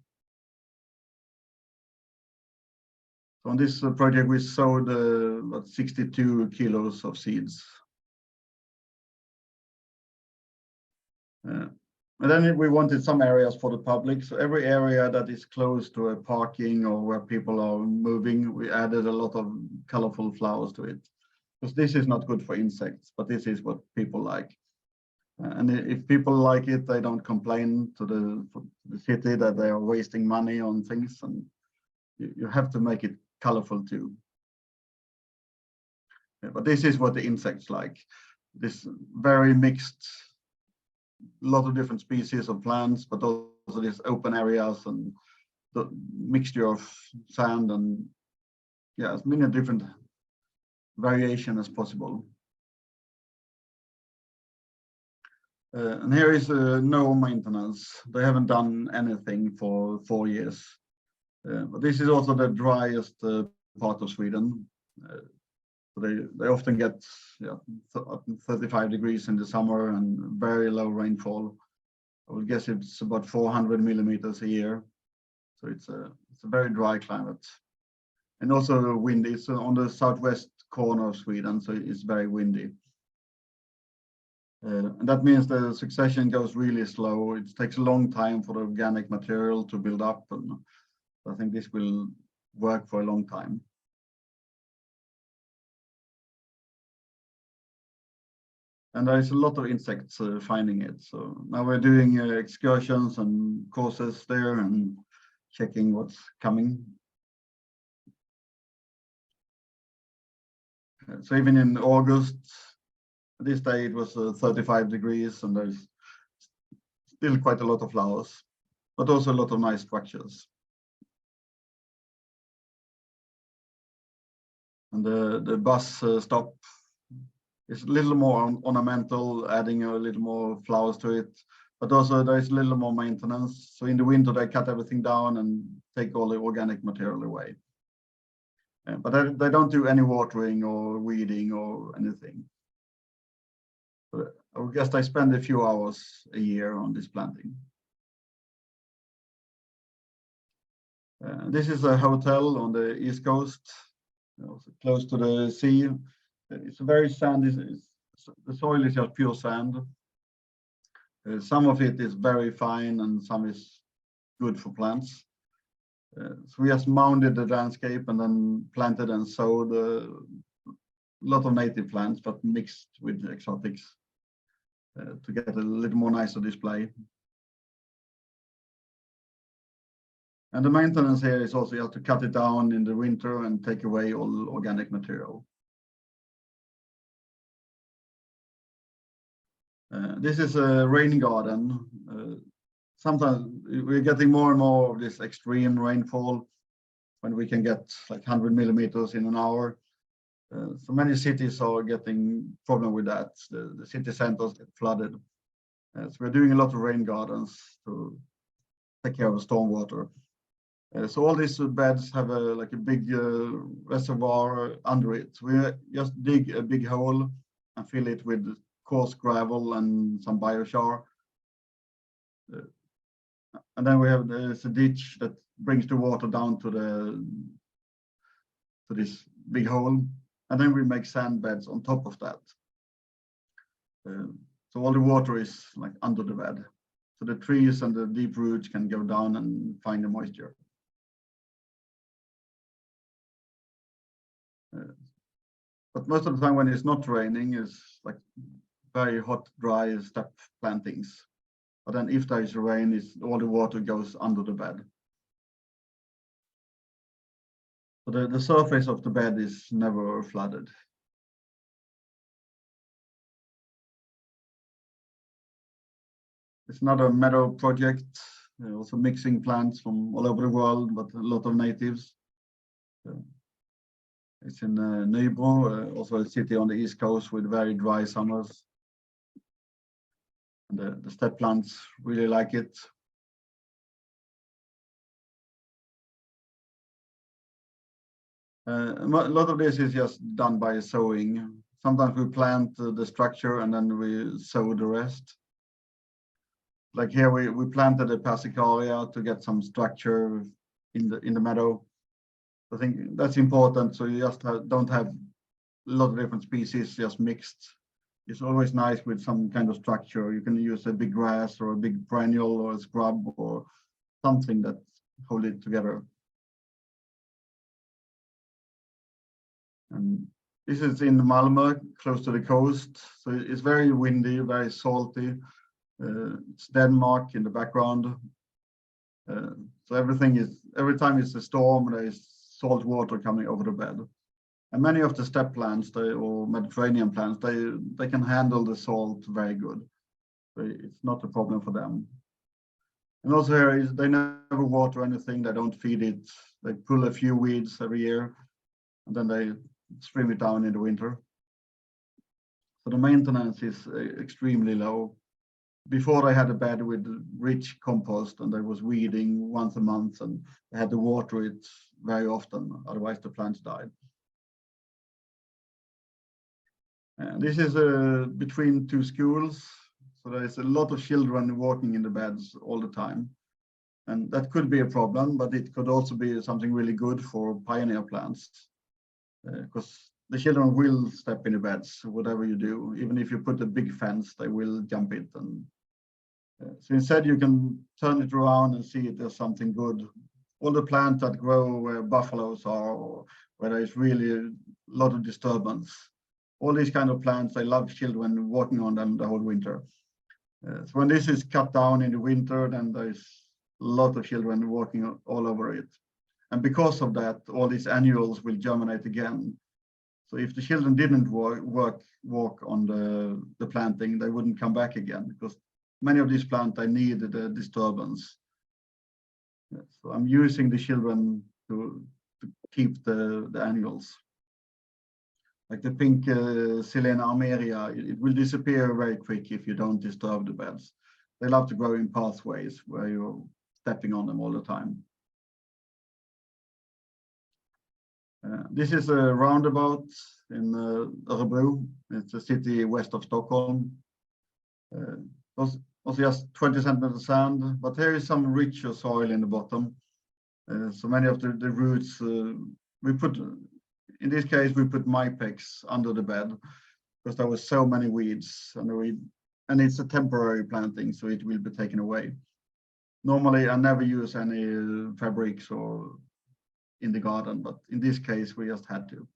Speaker 2: So on this project, we sowed about 62 kilos of seeds. And then we wanted some areas for the public. So every area that is close to a parking or where people are moving, we added a lot of colorful flowers to it. Because this is not good for insects, but this is what people like. And if people like it, they don't complain to the city that they are wasting money on things. And you have to make it colorful too. Yeah, but this is what the insects like. This very mixed, lot of different species of plants, but also these open areas and the mixture of sand and as many different variation as possible. And here is no maintenance. They haven't done anything for 4 years. But this is also the driest part of Sweden. So they often get 35 degrees in the summer and very low rainfall. I would guess it's about 400 millimeters a year. So it's a very dry climate. And also windy. It's on the southwest corner of Sweden, so it's very windy. And that means the succession goes really slow. It takes a long time for the organic material to build up. And I think this will work for a long time. And there is a lot of insects finding it. So now we're doing excursions and courses there and checking what's coming. So even in August, this day it was 35 degrees, and there's still quite a lot of flowers, but also a lot of nice structures. And the bus stop is a little more ornamental, adding a little more flowers to it, but also there is a little more maintenance. So in the winter, they cut everything down and take all the organic material away. But they don't do any watering or weeding or anything. So I guess I spend a few hours a year on this planting. This is a hotel on the East Coast, close to the sea. It's a very sandy, the soil is just pure sand. Some of it is very fine and some is good for plants. So we just mounded the landscape and then planted and sowed a lot of native plants, but mixed with exotics to get a little more nicer display. And the maintenance here is also you have to cut it down in the winter and take away all organic material. This is a rain garden. Sometimes we're getting more and more of this extreme rainfall when we can get like 100 millimeters in an hour. So many cities are getting problem with that. The city centers get flooded. So we're doing a lot of rain gardens to take care of stormwater. So all these beds have a big reservoir under it. We just dig a big hole and fill it with coarse gravel and some biochar. And then there's a ditch that brings the water down to this big hole. And then we make sand beds on top of that. So all the water is like under the bed. So the trees and the deep roots can go down and find the moisture. But most of the time when it's not raining, it's like very hot, dry steppe plantings. But then if there is rain, all the water goes under the bed. So the surface of the bed is never flooded. It's another meadow project, also mixing plants from all over the world, but a lot of natives. It's in Nybro, also a city on the East Coast with very dry summers. And the steppe plants really like it. A lot of this is just done by sowing. Sometimes we plant the structure and then we sow the rest. Like here we planted a Persicaria to get some structure in the meadow. I think that's important. So you just don't have a lot of different species just mixed. It's always nice with some kind of structure. You can use a big grass or a big perennial or a scrub or something that hold it together. And this is in Malmö, close to the coast. So it's very windy, very salty. It's Denmark in the background. So every time it's a storm, there is salt water coming over the bed. And many of the steppe plants or Mediterranean plants, they can handle the salt very good. So it's not a problem for them. And also here they never water anything. They don't feed it. They pull a few weeds every year, and then they stream it down in the winter. So the maintenance is extremely low. Before they had a bed with rich compost and there was weeding once a month and they had to water it very often, otherwise the plants died. And this is between two schools. So there's a lot of children walking in the beds all the time. And that could be a problem, but it could also be something really good for pioneer plants. Because the children will step in the beds, whatever you do. Even if you put a big fence, they will jump it. And so instead, you can turn it around and see it as something good. All the plants that grow where buffaloes are, or where there is really a lot of disturbance. All these kind of plants, they love children walking on them the whole winter. So when this is cut down in the winter, then there's a lot of children walking all over it. And because of that, all these annuals will germinate again. So if the children didn't walk on the planting, they wouldn't come back again, because many of these plants, they need the disturbance. So I'm using the children to keep the annuals. Like the pink Silene armeria, it will disappear very quick if you don't disturb the beds. They love to grow in pathways where you're stepping on them all the time. This is a roundabout in Örebro. It's a city west of Stockholm. Also just 20 centimeters sand, but here is some richer soil in the bottom. So many of the roots, we put, in this case, we put mypex under the bed because there was so many weeds, and it's a temporary planting, so it will be taken away. Normally, I never use any fabrics or in the garden, but in this case, we just had to.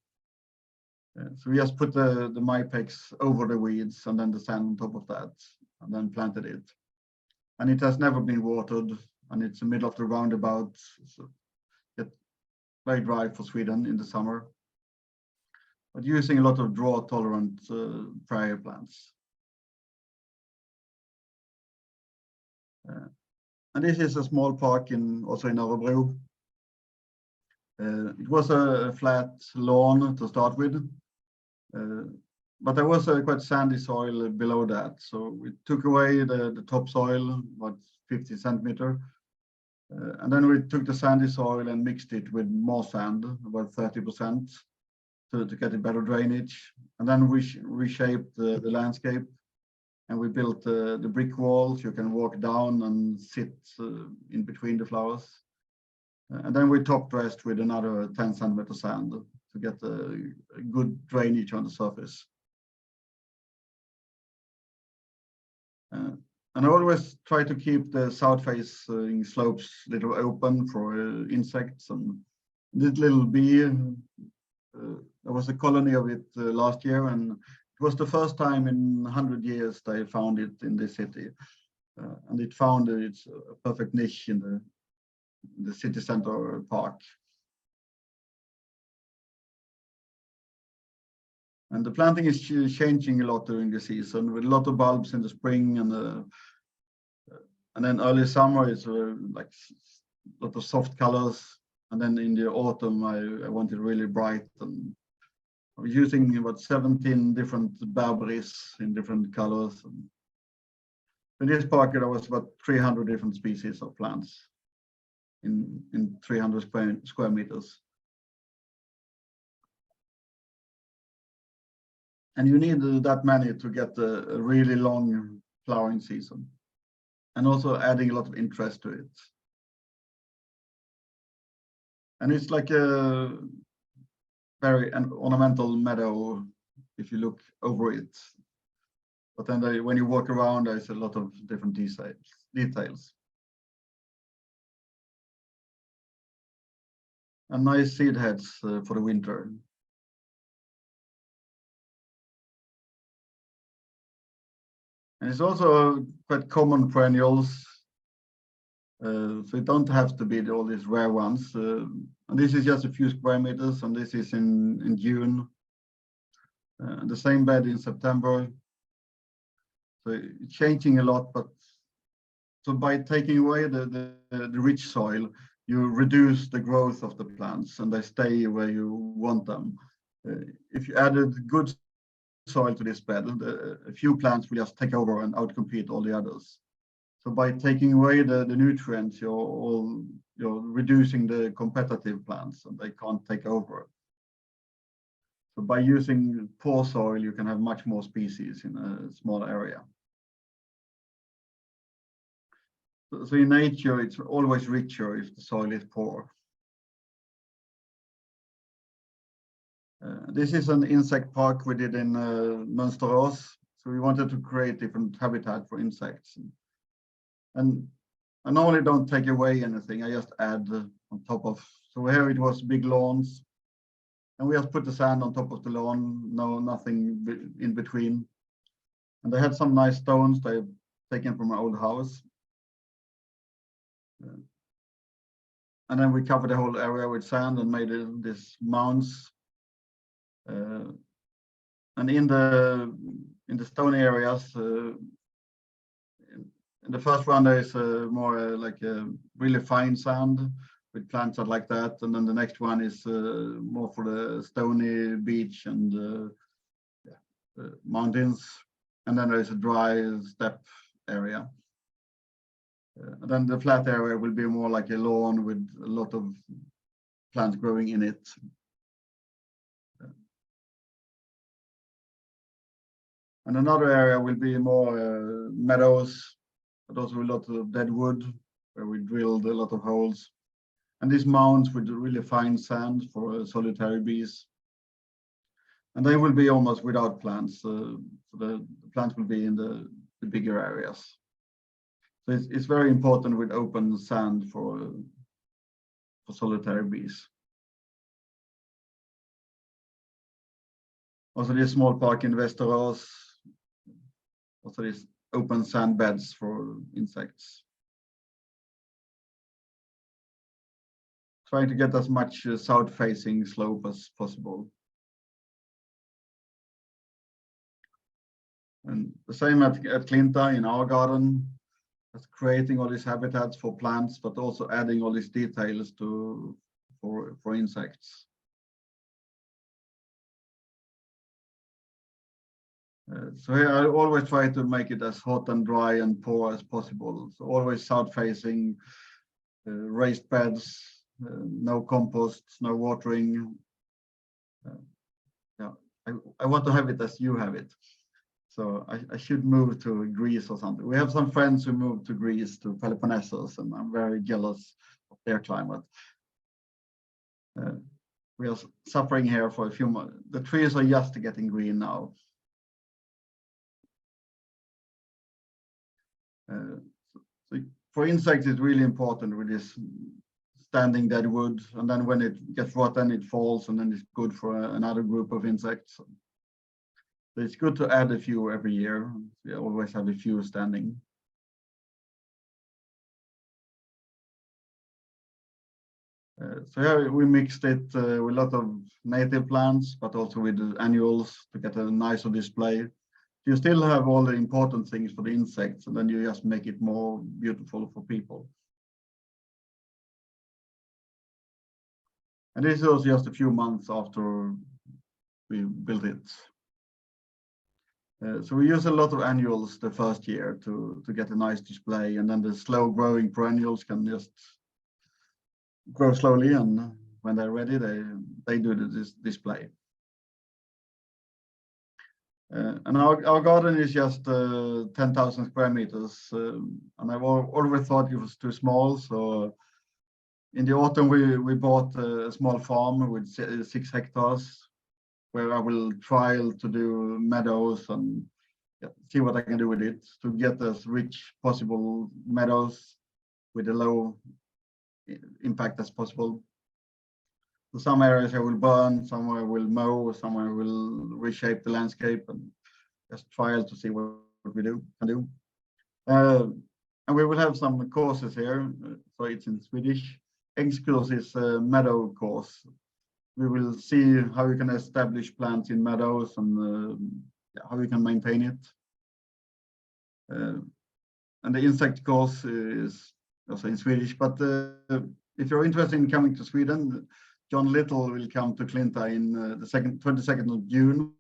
Speaker 2: So we just put the Mypex over the weeds and then the sand on top of that, and then planted it. And it has never been watered, and it's the middle of the roundabouts, so it's very dry for Sweden in the summer. But using a lot of drought-tolerant prairie plants. And this is a small park also in Örebro. It was a flat lawn to start with, but there was a quite sandy soil below that. So we took away the topsoil, about 50 centimeter, and then we took the sandy soil and mixed it with more sand, about 30%, to get a better drainage. And then we reshaped the landscape, and we built the brick walls. You can walk down and sit in between the flowers. And then we top dressed with another 10 centimeter sand to get a good drainage on the surface. And I always try to keep the south facing slopes a little open for insects. And this little bee, there was a colony of it last year, and it was the first time in 100 years they found it in this city. And it found its a perfect niche in the city center park. And the planting is changing a lot during the season, with a lot of bulbs in the spring, and then early summer is like a lot of soft colors, and then in the autumn I want it really bright. And I was using about 17 different berberis in different colors. And in this park there was about 300 different species of plants in 300 square meters. And you need that many to get a really long flowering season, and also adding a lot of interest to it. And it's like a very ornamental meadow if you look over it. But then when you walk around, there's a lot of different details. And nice seed heads for the winter. And it's also quite common perennials. So it don't have to be all these rare ones. And this is just a few square meters, and this is in June. The same bed in September. So it's changing a lot, but so by taking away the rich soil, you reduce the growth of the plants and they stay where you want them. If you added good soil to this bed, a few plants will just take over and outcompete all the others. So by taking away the nutrients, you're reducing the competitive plants and they can't take over. So by using poor soil, you can have much more species in a small area. So in nature, it's always richer if the soil is poor. This is an insect park we did in Mönsterås. So we wanted to create different habitat for insects. And I normally don't take away anything, I just add on top of. So here it was big lawns. And we just put the sand on top of the lawn, nothing in between. And they had some nice stones they've taken from my old house. And then we covered the whole area with sand and made these mounds. And in the stone areas, in the first one there is more like a really fine sand with plants out like that, and then the next one is more for the stony beach and mountains, and then there is a dry steppe area. And then the flat area will be more like a lawn with a lot of plants growing in it. And another area will be more meadows, but also a lot of dead wood, where we drilled a lot of holes. And these mounds with really fine sand for solitary bees. And they will be almost without plants. So the plants will be in the bigger areas. So it's very important with open sand for solitary bees. Also these small park in Västerås, also these open sand beds for insects. Trying to get as much south-facing slope as possible. And the same at Klinta in our garden, that's creating all these habitats for plants, but also adding all these details for insects. So here I always try to make it as hot and dry and poor as possible. So always south-facing, raised beds, no compost, no watering. Yeah, I want to have it as you have it. So I should move to Greece or something. We have some friends who moved to Greece, to Peloponnesus, and I'm very jealous of their climate. We are suffering here for a few months. The trees are just getting green now. So for insects, it's really important with this standing dead wood, and then when it gets rotten, it falls, and then it's good for another group of insects. So it's good to add a few every year. We always have a few standing. So here we mixed it with a lot of native plants, but also with the annuals to get a nicer display. You still have all the important things for the insects, and then you just make it more beautiful for people. And this was just a few months after we built it. So we use a lot of annuals the first year to get a nice display, and then the slow growing perennials can just grow slowly, and when they're ready, they do this display. And our garden is just 10,000 square meters, and I've always thought it was too small. So in the autumn, we bought a small farm with 6 hectares, where I will trial to do meadows and see what I can do with it to get as rich possible meadows with a low impact as possible. So some areas I will burn, somewhere I will mow, somewhere I will reshape the landscape and just trial to see what we can do. And we will have some courses here, so it's in Swedish. Eskilsby is a meadow course. We will see how you can establish plants in meadows and how you can maintain it. And the insect course is also in Swedish, but if you're interested in coming to Sweden, John Little will come to Klinta in the 22nd of June,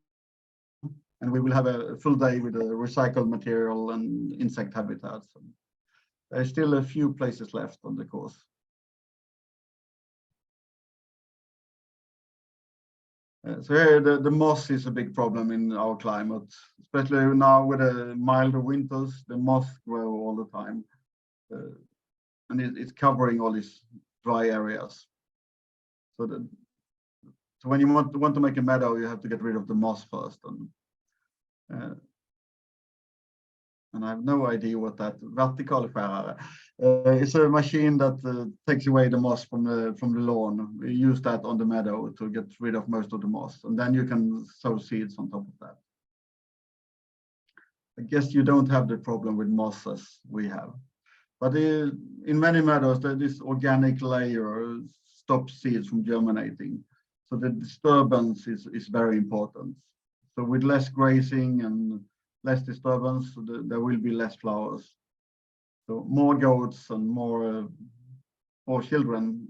Speaker 2: and we will have a full day with recycled material and insect habitats. There's still a few places left on the course. So here the moss is a big problem in our climate, especially now with the milder winters. The moss grow all the time, and it's covering all these dry areas. So when you want to make a meadow, you have to get rid of the moss first. And I have no idea what that vertikalskärare. It's a machine that takes away the moss from the lawn. We use that on the meadow to get rid of most of the moss, and then you can sow seeds on top of that. I guess you don't have the problem with moss as we have, but in many meadows, this organic layer stops seeds from germinating. So the disturbance is very important. So with less grazing and less disturbance, there will be less flowers. So more goats and more children.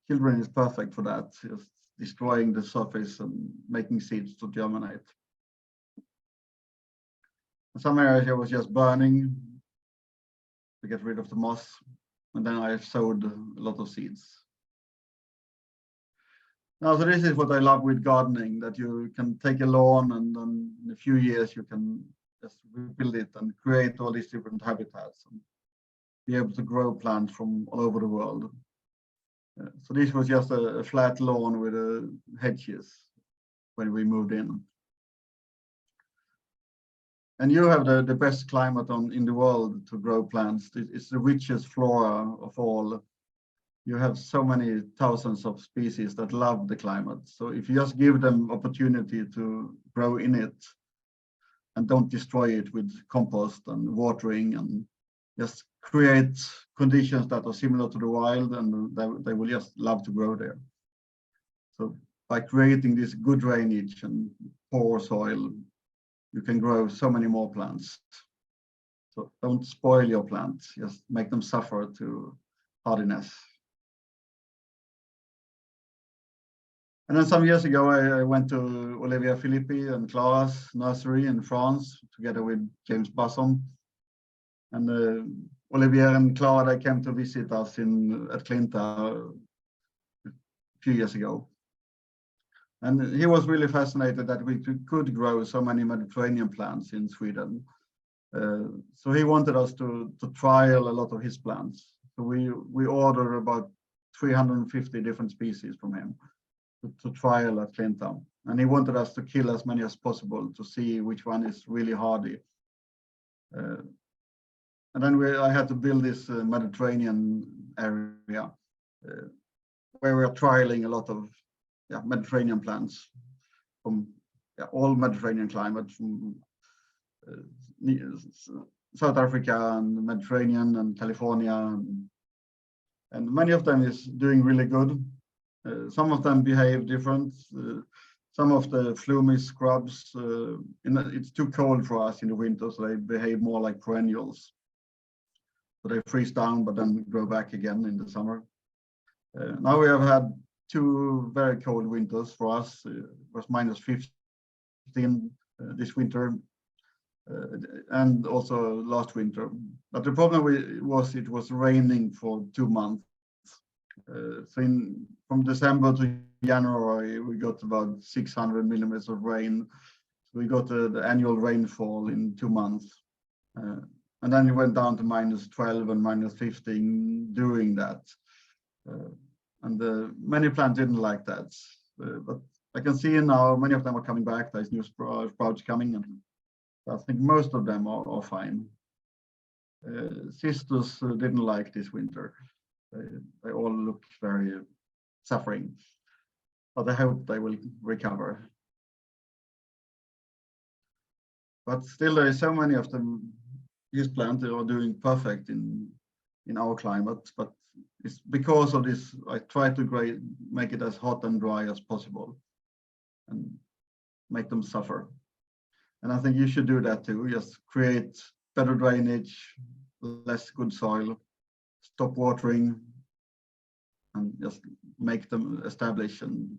Speaker 2: Children is perfect for that, just destroying the surface and making seeds to germinate. In some areas I was just burning to get rid of the moss, and then I sowed a lot of seeds. Now, so this is what I love with gardening, that you can take a lawn and then in a few years you can just rebuild it and create all these different habitats and be able to grow plants from all over the world. So this was just a flat lawn with hedges when we moved in. And you have the best climate in the world to grow plants. It's the richest flora of all. You have so many thousands of species that love the climate. So if you just give them opportunity to grow in it and don't destroy it with compost and watering, and just create conditions that are similar to the wild, and they will just love to grow there. So by creating this good drainage and poor soil, you can grow so many more plants. So don't spoil your plants, just make them suffer to hardiness. And then some years ago, I went to Olivier Philippi and Clara's nursery in France together with James Basson. And Olivier and Clara, they came to visit us at Klinta a few years ago. And he was really fascinated that we could grow so many Mediterranean plants in Sweden. So he wanted us to trial a lot of his plants. So we ordered about 350 different species from him to trial at Klinta. And he wanted us to kill as many as possible to see which one is really hardy. And then I had to build this Mediterranean area where we're trialing a lot of Mediterranean plants from all Mediterranean climates, from South Africa and the Mediterranean and California, and many of them is doing really good. Some of them behave different. Some of the flumy scrubs, it's too cold for us in the winter, so they behave more like perennials. So they freeze down, but then grow back again in the summer. Now we have had 2 very cold winters for us. It was -15 this winter, and also last winter. But the problem was it was raining for 2 months. So from December to January, we got about 600 millimeters of rain. So we got the annual rainfall in 2 months. And then it went down to -12 and -15 during that. And many plants didn't like that. But I can see now many of them are coming back. There's new sprouts coming, and I think most of them are fine. Cistus didn't like this winter. They all look very suffering, but I hope they will recover. But still, there is so many of them. These plants are doing perfect in our climate, but it's because of this. I try to make it as hot and dry as possible, and make them suffer. And I think you should do that too. Just create better drainage, less good soil, stop watering, and just make them establish, and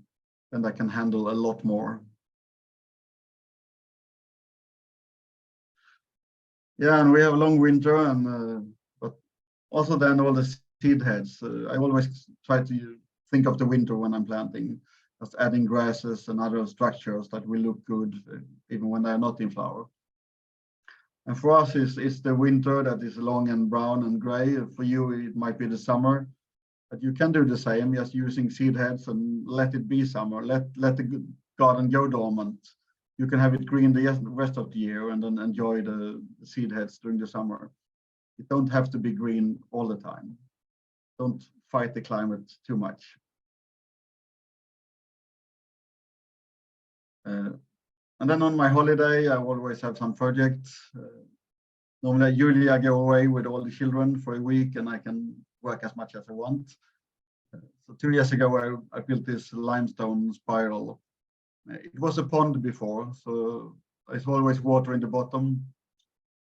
Speaker 2: then they can handle a lot more. Yeah, and we have a long winter, and but also then all the seed heads. I always try to think of the winter when I'm planting, just adding grasses and other structures that will look good even when they're not in flower. And for us, it's the winter that is long and brown and gray. For you, it might be the summer, but you can do the same, just using seed heads and let it be summer. Let the garden go dormant. You can have it green the rest of the year and then enjoy the seed heads during the summer. It don't have to be green all the time. Don't fight the climate too much. And then on my holiday, I always have some projects. Usually I go away with all the children for a week, and I can work as much as I want. So 2 years ago, I built this limestone spiral. It was a pond before, so there's always water in the bottom.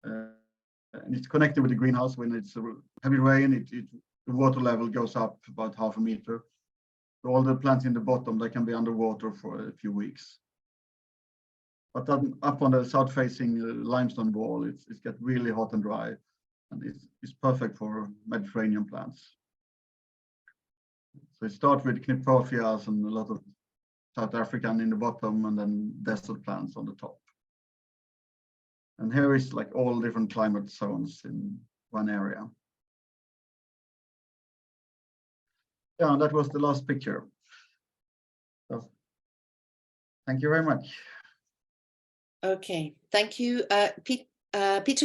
Speaker 2: And it's connected with the greenhouse. When it's heavy rain, the water level goes up about 0.5 meter. So all the plants in the bottom, they can be underwater for a few weeks. But then up on the south-facing limestone wall, it's get really hot and dry, and it's perfect for Mediterranean plants. So it starts with Kniprophias and a lot of South African in the bottom, and then desert plants on the top. And here is like all different climate zones in one area. Yeah, that was the last picture. So, thank you very much.
Speaker 1: Okay, thank you. Peter,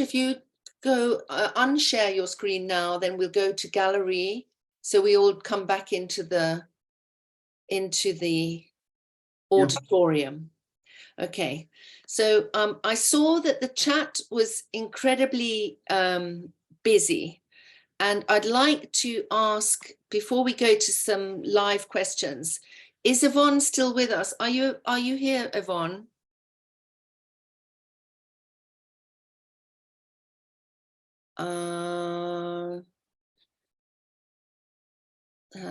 Speaker 1: if you go unshare your screen now, then we'll go to gallery. So we all come back into the auditorium. Okay, so I saw that the chat was incredibly busy, and I'd like to ask, before we go to some live questions, is Yvonne still with us? Are you here, Yvonne?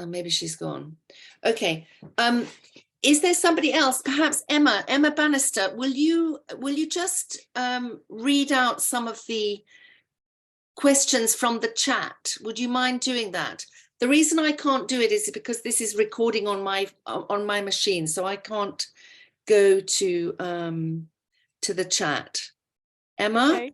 Speaker 1: Maybe she's gone. Okay. Is there somebody else? Perhaps Emma Bannister. Will you just read out some of the questions from the chat? Would you mind doing that? The reason I can't do it is because this is recording on my machine, so I can't go to the chat. Emma,
Speaker 4: Okay.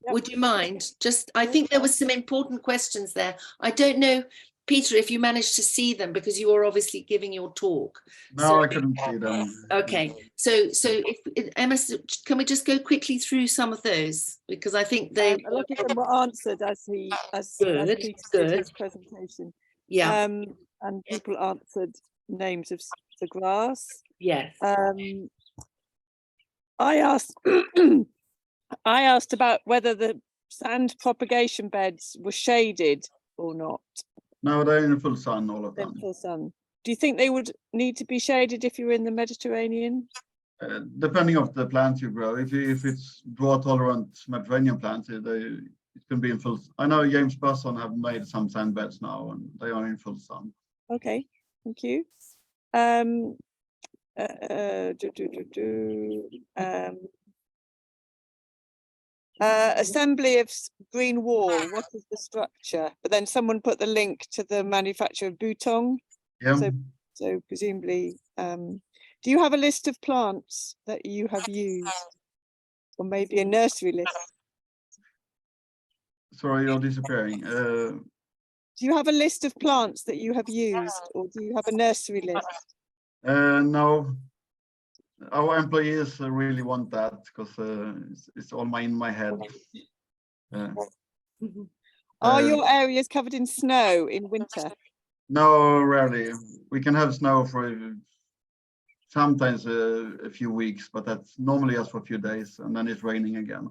Speaker 4: Yep.
Speaker 1: Would you mind? Just, I think there was some important questions there. I don't know, Peter, if you managed to see them, because you were obviously giving your talk.
Speaker 2: No,
Speaker 1: So,
Speaker 2: I couldn't see them.
Speaker 1: okay, so if Emma, can we just go quickly through some of those, because I think they
Speaker 4: A lot of them were answered as
Speaker 1: Good,
Speaker 4: Peter
Speaker 1: good.
Speaker 4: did his presentation.
Speaker 1: yeah,
Speaker 4: And people answered names of the grass.
Speaker 1: yes.
Speaker 4: I asked I asked about whether the sand propagation beds were shaded or not.
Speaker 2: No, they're in full sun, all of
Speaker 4: In
Speaker 2: them.
Speaker 4: full sun. Do you think they would need to be shaded if you're in the Mediterranean?
Speaker 2: Depending on the plants you grow, if it's drought tolerant Mediterranean plants, it can be in full. I know James Busson have made some sand beds now, and they are in full sun.
Speaker 4: Okay, thank you. Assembly of green wall, what is the structure? But then someone put the link to the manufacture of Butong.
Speaker 2: Yeah.
Speaker 4: So presumably, do you have a list of plants that you have used? Or maybe a nursery list?
Speaker 2: Sorry, you're disappearing.
Speaker 4: Do you have a list of plants that you have used, or do you have a nursery list?
Speaker 2: No, our employees really want that because it's all in my head.
Speaker 4: Are your areas covered in snow in winter?
Speaker 2: No, rarely. We can have snow for sometimes a few weeks, but that's normally just for a few days, and then it's raining again.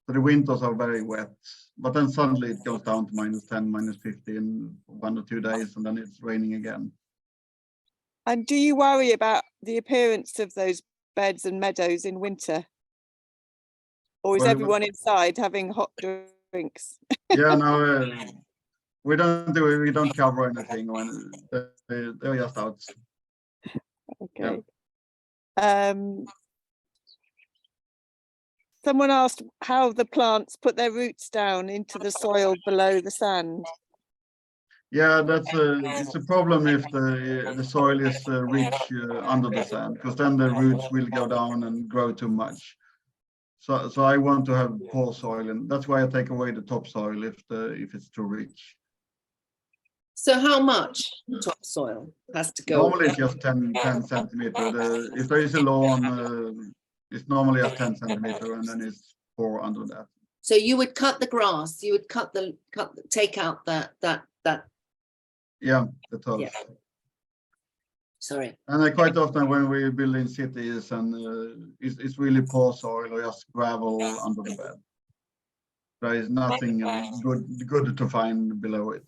Speaker 2: So the winters are very wet, but then suddenly it goes down to -10, -15 in 1 or 2 days, and then it's raining again.
Speaker 4: And do you worry about the appearance of those beds and meadows in winter? Or is everyone inside having hot drinks?
Speaker 2: Yeah, no, we don't cover anything when they're just out.
Speaker 4: Okay. Yeah. Someone asked how the plants put their roots down into the soil below the sand.
Speaker 2: Yeah, it's a problem if the soil is rich under the sand, because then the roots will go down and grow too much. So I want to have poor soil, and that's why I take away the topsoil if it's too rich.
Speaker 1: So how much topsoil has to go?
Speaker 2: Normally it's just 10 centimeter. If there is a lawn, it's normally at 10 centimeter, and then it's poor under that.
Speaker 1: So you would cut the grass, you would take out that.
Speaker 2: Yeah, the turf.
Speaker 1: Yeah. Sorry.
Speaker 2: And quite often when we build in cities, and it's really poor soil or just gravel under the bed. There is nothing good to find below it.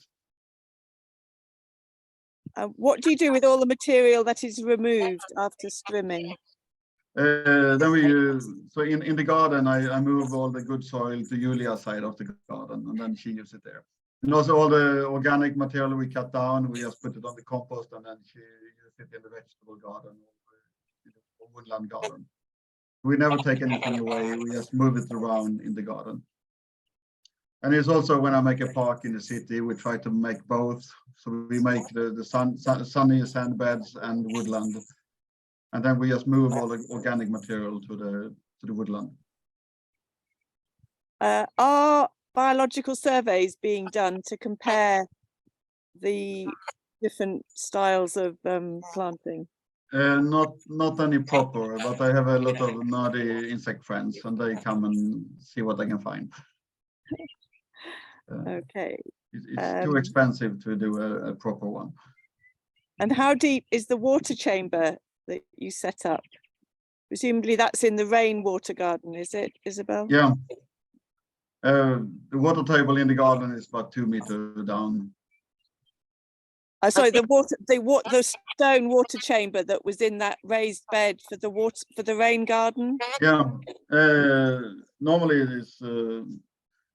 Speaker 4: What do you do with all the material that is removed after strimming?
Speaker 2: Then so in the garden, I move all the good soil to Julia's side of the garden, and then she uses it there. And also all the organic material we cut down, we just put it on the compost, and then she uses it in the vegetable garden or woodland garden. We never take anything away, we just move it around in the garden. And it's also when I make a park in the city, we try to make both. So we make the sunny sand beds and woodland. And then we just move all the organic material to the woodland.
Speaker 4: Are biological surveys being done to compare the different styles of planting?
Speaker 2: Not any proper, but I have a lot of nerdy insect friends, and they come and see what I can find.
Speaker 4: Okay.
Speaker 2: It's too expensive to do a proper one.
Speaker 4: And how deep is the water chamber that you set up? Presumably that's in the rainwater garden, is it, Isabel?
Speaker 2: Yeah. The water table in the garden is about 2 meters down.
Speaker 4: Sorry, the stone water chamber that was in that raised bed for the rain garden.
Speaker 2: Yeah. Normally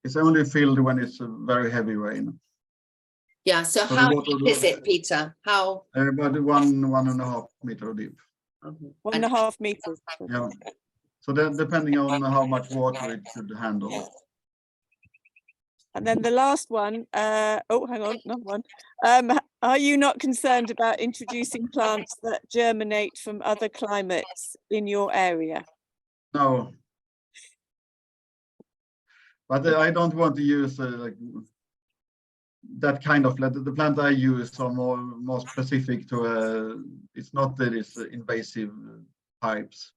Speaker 2: it's only filled when it's a very heavy rain.
Speaker 1: Yeah, so how deep is it, Peter? How?
Speaker 2: About 1.5 meters deep.
Speaker 4: 1.5 meters.
Speaker 2: Yeah. So then, depending on how much water it should handle.
Speaker 4: And then the last one, oh, hang on, another one. Are you not concerned about introducing plants that germinate from other climates in your area?
Speaker 2: No. But I don't want to use like that kind of plant. The plant I use are more specific to it's not that it's invasive types.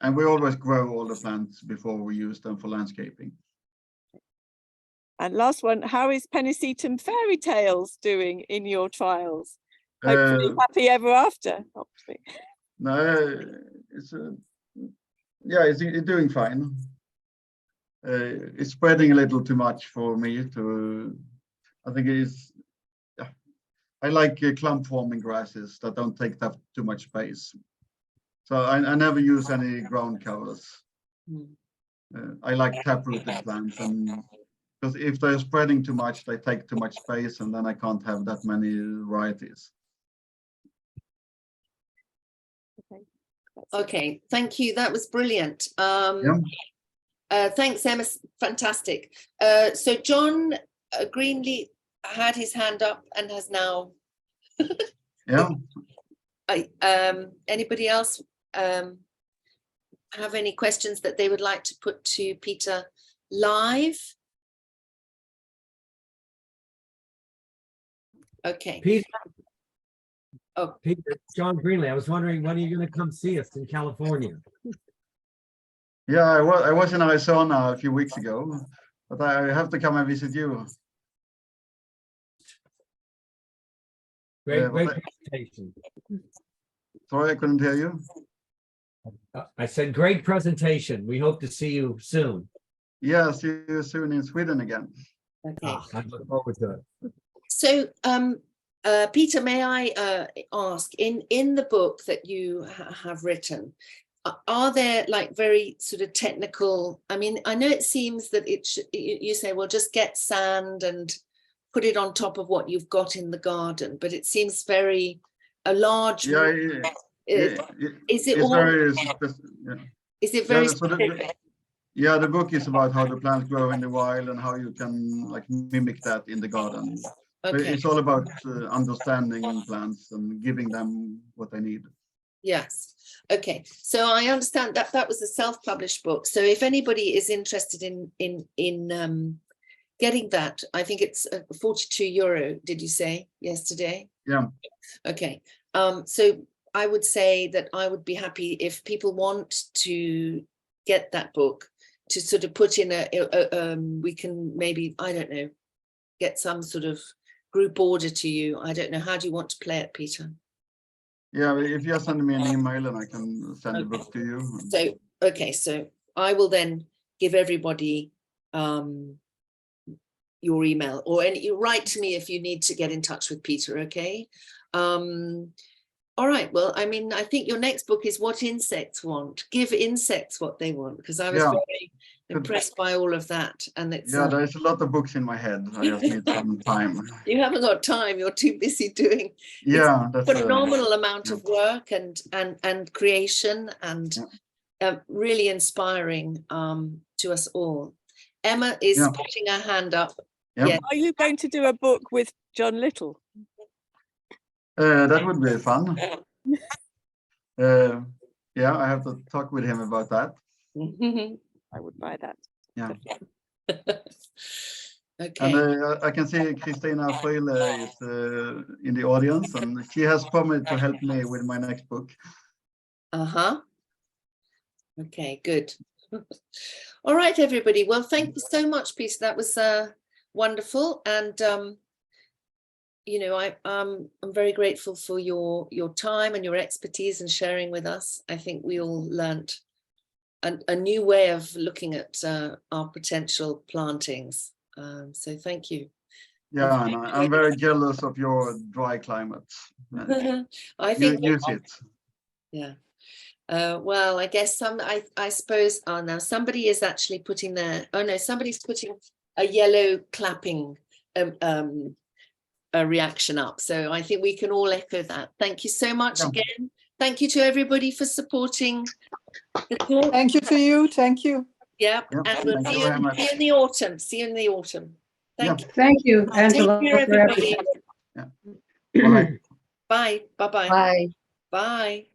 Speaker 2: And we always grow all the plants before we use them for landscaping.
Speaker 4: And last one, how is Pennisetum Fairy Tales doing in your trials? Hopefully happy ever after, obviously.
Speaker 2: No, it's it's doing fine. It's spreading a little too much for me to. I think it is. Yeah, I like clump forming grasses that don't take up too much space. So I never use any ground covers. I like tap-rooted plants, and because if they're spreading too much, they take too much space, and then I can't have that many varieties.
Speaker 1: Okay, thank you. That was brilliant. Thanks, Emma. Fantastic. So John Greenlee had his hand up and has now.
Speaker 2: Yeah.
Speaker 1: Anybody else have any questions that they would like to put to Peter live? Okay.
Speaker 5: Peter,
Speaker 1: Oh,
Speaker 5: Peter, John Greenlee. I was wondering, when are you going to come see us in California?
Speaker 2: Yeah, I was in Arizona a few weeks ago, but I have to come and visit you.
Speaker 5: Great presentation.
Speaker 2: Sorry, I couldn't hear you.
Speaker 5: I said, great presentation. We hope to see you soon.
Speaker 2: Yeah, see you soon in Sweden again.
Speaker 1: okay.
Speaker 5: I look forward to it.
Speaker 1: So, Peter, may I ask, in the book that you have written, are there like very sort of technical? I mean, I know it seems that you say, well, just get sand and put it on top of what you've got in the garden, but it seems very a large.
Speaker 2: Yeah,
Speaker 1: is it all? Is it very specific?
Speaker 2: Yeah, the book is about how the plants grow in the wild and how you can like mimic that in the garden.
Speaker 1: Okay.
Speaker 2: It's all about understanding plants and giving them what they need.
Speaker 1: Yes. Okay. So I understand that that was a self-published book. So if anybody is interested in getting that, I think it's €42. Did you say yesterday?
Speaker 2: Yeah.
Speaker 1: Okay. So I would say that I would be happy if people want to get that book to sort of put in we can maybe, I don't know, get some sort of group order to you. I don't know. How do you want to play it, Peter?
Speaker 2: Yeah, if you send me an email and I can send the book to you.
Speaker 1: So, okay, so I will then give everybody your email, or you write to me if you need to get in touch with Peter, okay? All right, well, I mean, I think your next book is What Insects Want. Give insects what they want, because I was very impressed by all of that. And it's
Speaker 2: there's a lot of books in my head. I just need some time.
Speaker 1: You haven't got time, you're too busy doing
Speaker 2: that's
Speaker 1: a phenomenal amount of work and creation and really inspiring to us all. Emma is putting her hand up.
Speaker 2: Yeah.
Speaker 4: Are you going to do a book with John Little?
Speaker 2: That would be fun. I have to talk with him about that.
Speaker 4: I would buy that.
Speaker 2: Yeah.
Speaker 1: Okay.
Speaker 2: And I can see Christina Friele is in the audience, and she has promised to help me with my next book.
Speaker 1: Uh-huh. Okay, good. All right, everybody. Well, thank you so much, Peter. That was wonderful. And you know, I'm very grateful for your time and your expertise and sharing with us. I think we all learnt a new way of looking at our potential plantings. So thank you.
Speaker 2: Yeah, and I'm very jealous of your dry climate.
Speaker 1: I think
Speaker 2: Use it.
Speaker 1: Yeah. Well, I guess I suppose, oh, now somebody is actually putting oh no, somebody's putting a yellow clapping a reaction up. So I think we can all echo that. Thank you so much again. Thank you to everybody for supporting the talk.
Speaker 6: Thank you to you. Thank you.
Speaker 1: Yeah, and we'll see you in the autumn. See you in the autumn. Thank you.
Speaker 7: Thank you, Angela.
Speaker 1: Take care,
Speaker 7: for
Speaker 1: everybody.
Speaker 7: everything.
Speaker 2: Bye.
Speaker 1: Bye. Bye-bye.
Speaker 8: Bye.
Speaker 1: Bye.